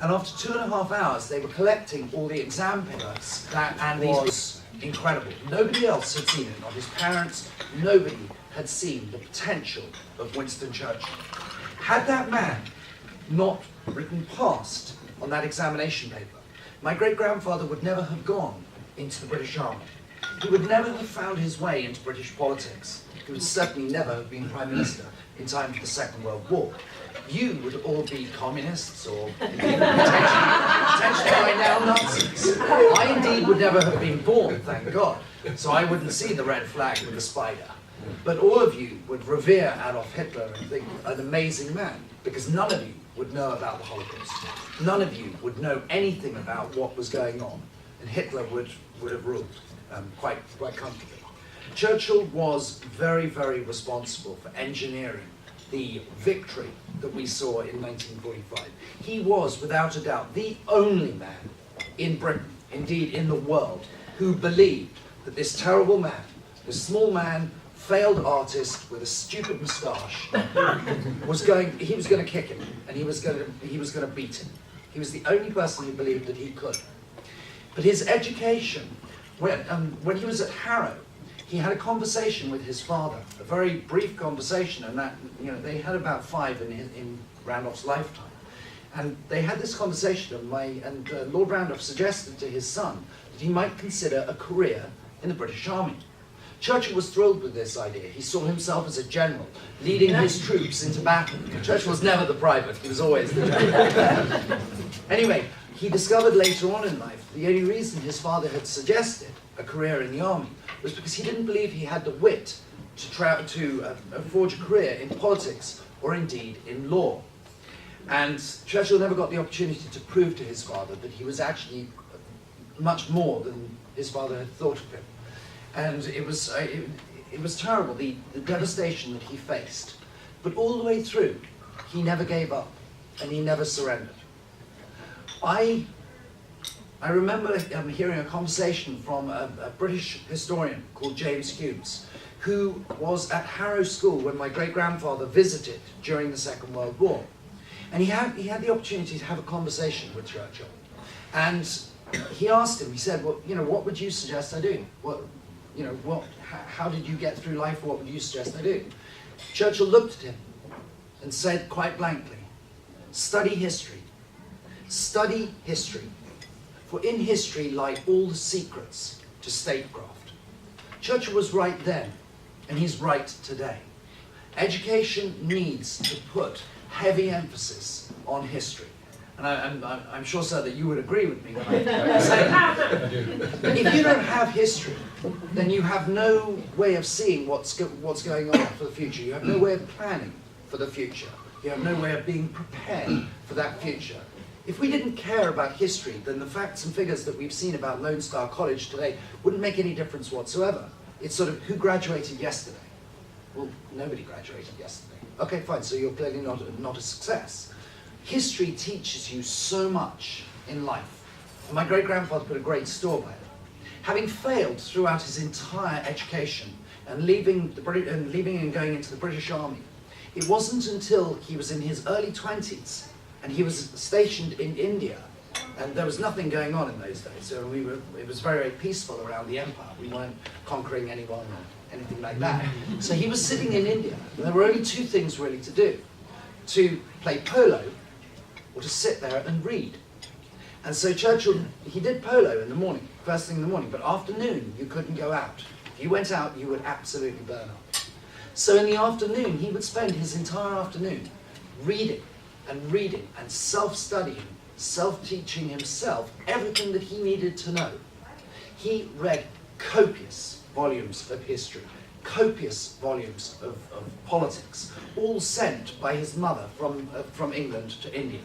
And after 2.5 hours, they were collecting all the exam papers, and these was incredible. Nobody else had seen it, not his parents, nobody had seen the potential of Winston Churchill. Had that man not written past on that examination paper, my great-grandfather would never have gone into the British Army. He would never have found his way into British politics. He would certainly never have been Prime Minister in time for the Second World War. You would all be communists or potentially by now Nazis. I indeed would never have been born, thank God, so I wouldn't see the red flag with the spider. But all of you would revere Adolf Hitler and think an amazing man, because none of you would know about the Holocaust. None of you would know anything about what was going on, and Hitler would have ruled quite comfortably. Churchill was very, very responsible for engineering the victory that we saw in 1945. He was, without a doubt, the only man in Britain, indeed in the world, who believed that this terrible man, this small man, failed artist with a stupid moustache, he was going to kick him, and he was going to beat him. He was the only person who believed that he could. But his education, when he was at Harrow, he had a conversation with his father, a very brief conversation, and that, they had about 5 in Randolph's lifetime. And they had this conversation, and Lord Randolph suggested to his son that he might consider a career in the British Army. Churchill was thrilled with this idea. He saw himself as a general, leading his troops into battle. Churchill was never the private, he was always the general. Anyway, he discovered later on in life the only reason his father had suggested a career in the army was because he didn't believe he had the wit to forge a career in politics or indeed in law. And Churchill never got the opportunity to prove to his father that he was actually much more than his father had thought of him. And it was terrible, the devastation that he faced. But all the way through, he never gave up, and he never surrendered. I remember hearing a conversation from a British historian called James Hughes, who was at Harrow School when my great-grandfather visited during the Second World War. And he had the opportunity to have a conversation with Churchill. And he asked him, he said, well, what would you suggest I do? How did you get through life? What would you suggest I do? Churchill looked at him and said quite blankly, study history. Study history. For in history lie all the secrets to statecraft. Churchill was right then, and he's right today. Education needs to put heavy emphasis on history. And I'm sure, sir, that you would agree with me when I say that. If you don't have history, then you have no way of seeing what's going on for the future. You have no way of planning for the future. You have no way of being prepared for that future. If we didn't care about history, then the facts and figures that we've seen about Lone Star College today wouldn't make any difference whatsoever. It's sort of, who graduated yesterday? Well, nobody graduated yesterday. Okay, fine, so you're clearly not a success. History teaches you so much in life. And my great-grandfather put a great store by it. Having failed throughout his entire education and leaving and going into the British Army, it wasn't until he was in his early 20s and he was stationed in India, and there was nothing going on in those days, so it was very, very peaceful around the empire. We weren't conquering anyone or anything like that. So he was sitting in India, and there were only 2 things really to do: to play polo or to sit there and read. And so Churchill, he did polo in the morning, first thing in the morning, but afternoon you couldn't go out. If you went out, you would absolutely burn up. So in the afternoon, he would spend his entire afternoon reading and self-studying, self-teaching himself everything that he needed to know. He read copious volumes of history, copious volumes of politics, all sent by his mother from England to India.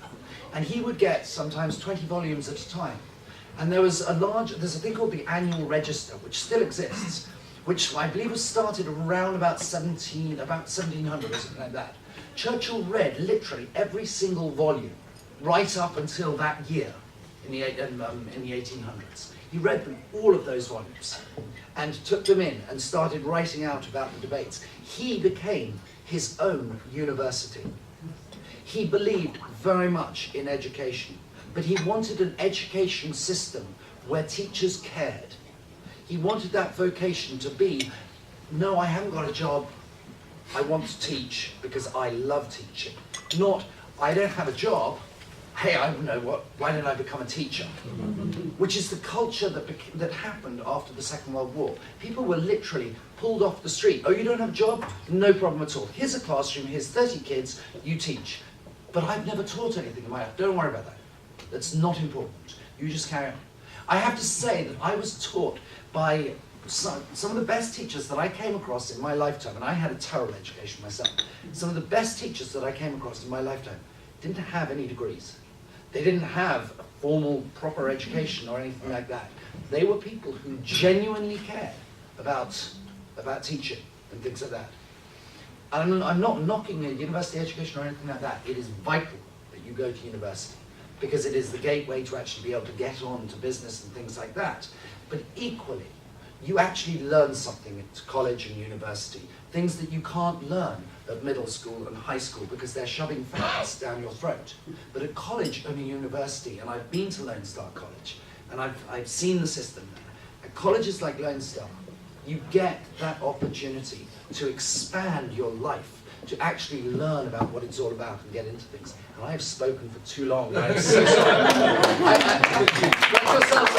And he would get sometimes 20 volumes at a time. And there's a thing called the Annual Register, which still exists, which I believe was started around about 1700 or something like that. Churchill read literally every single volume right up until that year in the 1800s. He read them, all of those volumes, and took them in and started writing out about the debates. He became his own university. He believed very much in education, but he wanted an education system where teachers cared. He wanted that vocation to be, no, I haven't got a job, I want to teach because I love teaching. Not, I don't have a job, hey, I know what, why don't I become a teacher? Which is the culture that happened after the Second World War. People were literally pulled off the street. Oh, you don't have a job? No problem at all. Here's a classroom, here's 30 kids, you teach. But I've never taught anything in my life. Don't worry about that. That's not important. You just carry on. I have to say that I was taught by some of the best teachers that I came across in my lifetime, and I had a terrible education myself. Some of the best teachers that I came across in my lifetime didn't have any degrees. They didn't have a formal, proper education or anything like that. They were people who genuinely cared about teaching and things like that. And I'm not knocking a university education or anything like that. It is vital that you go to university because it is the gateway to actually be able to get on to business and things like that. But equally, you actually learn something at college and university, things that you can't learn at middle school and high school because they're shoving facts down your throat. But at college and a university, and I've been to Lone Star College, and I've seen the system there. At colleges like Lone Star, you get that opportunity to expand your life, to actually learn about what it's all about and get into things. And I have spoken for too long. I'm so sorry. Let yourselves,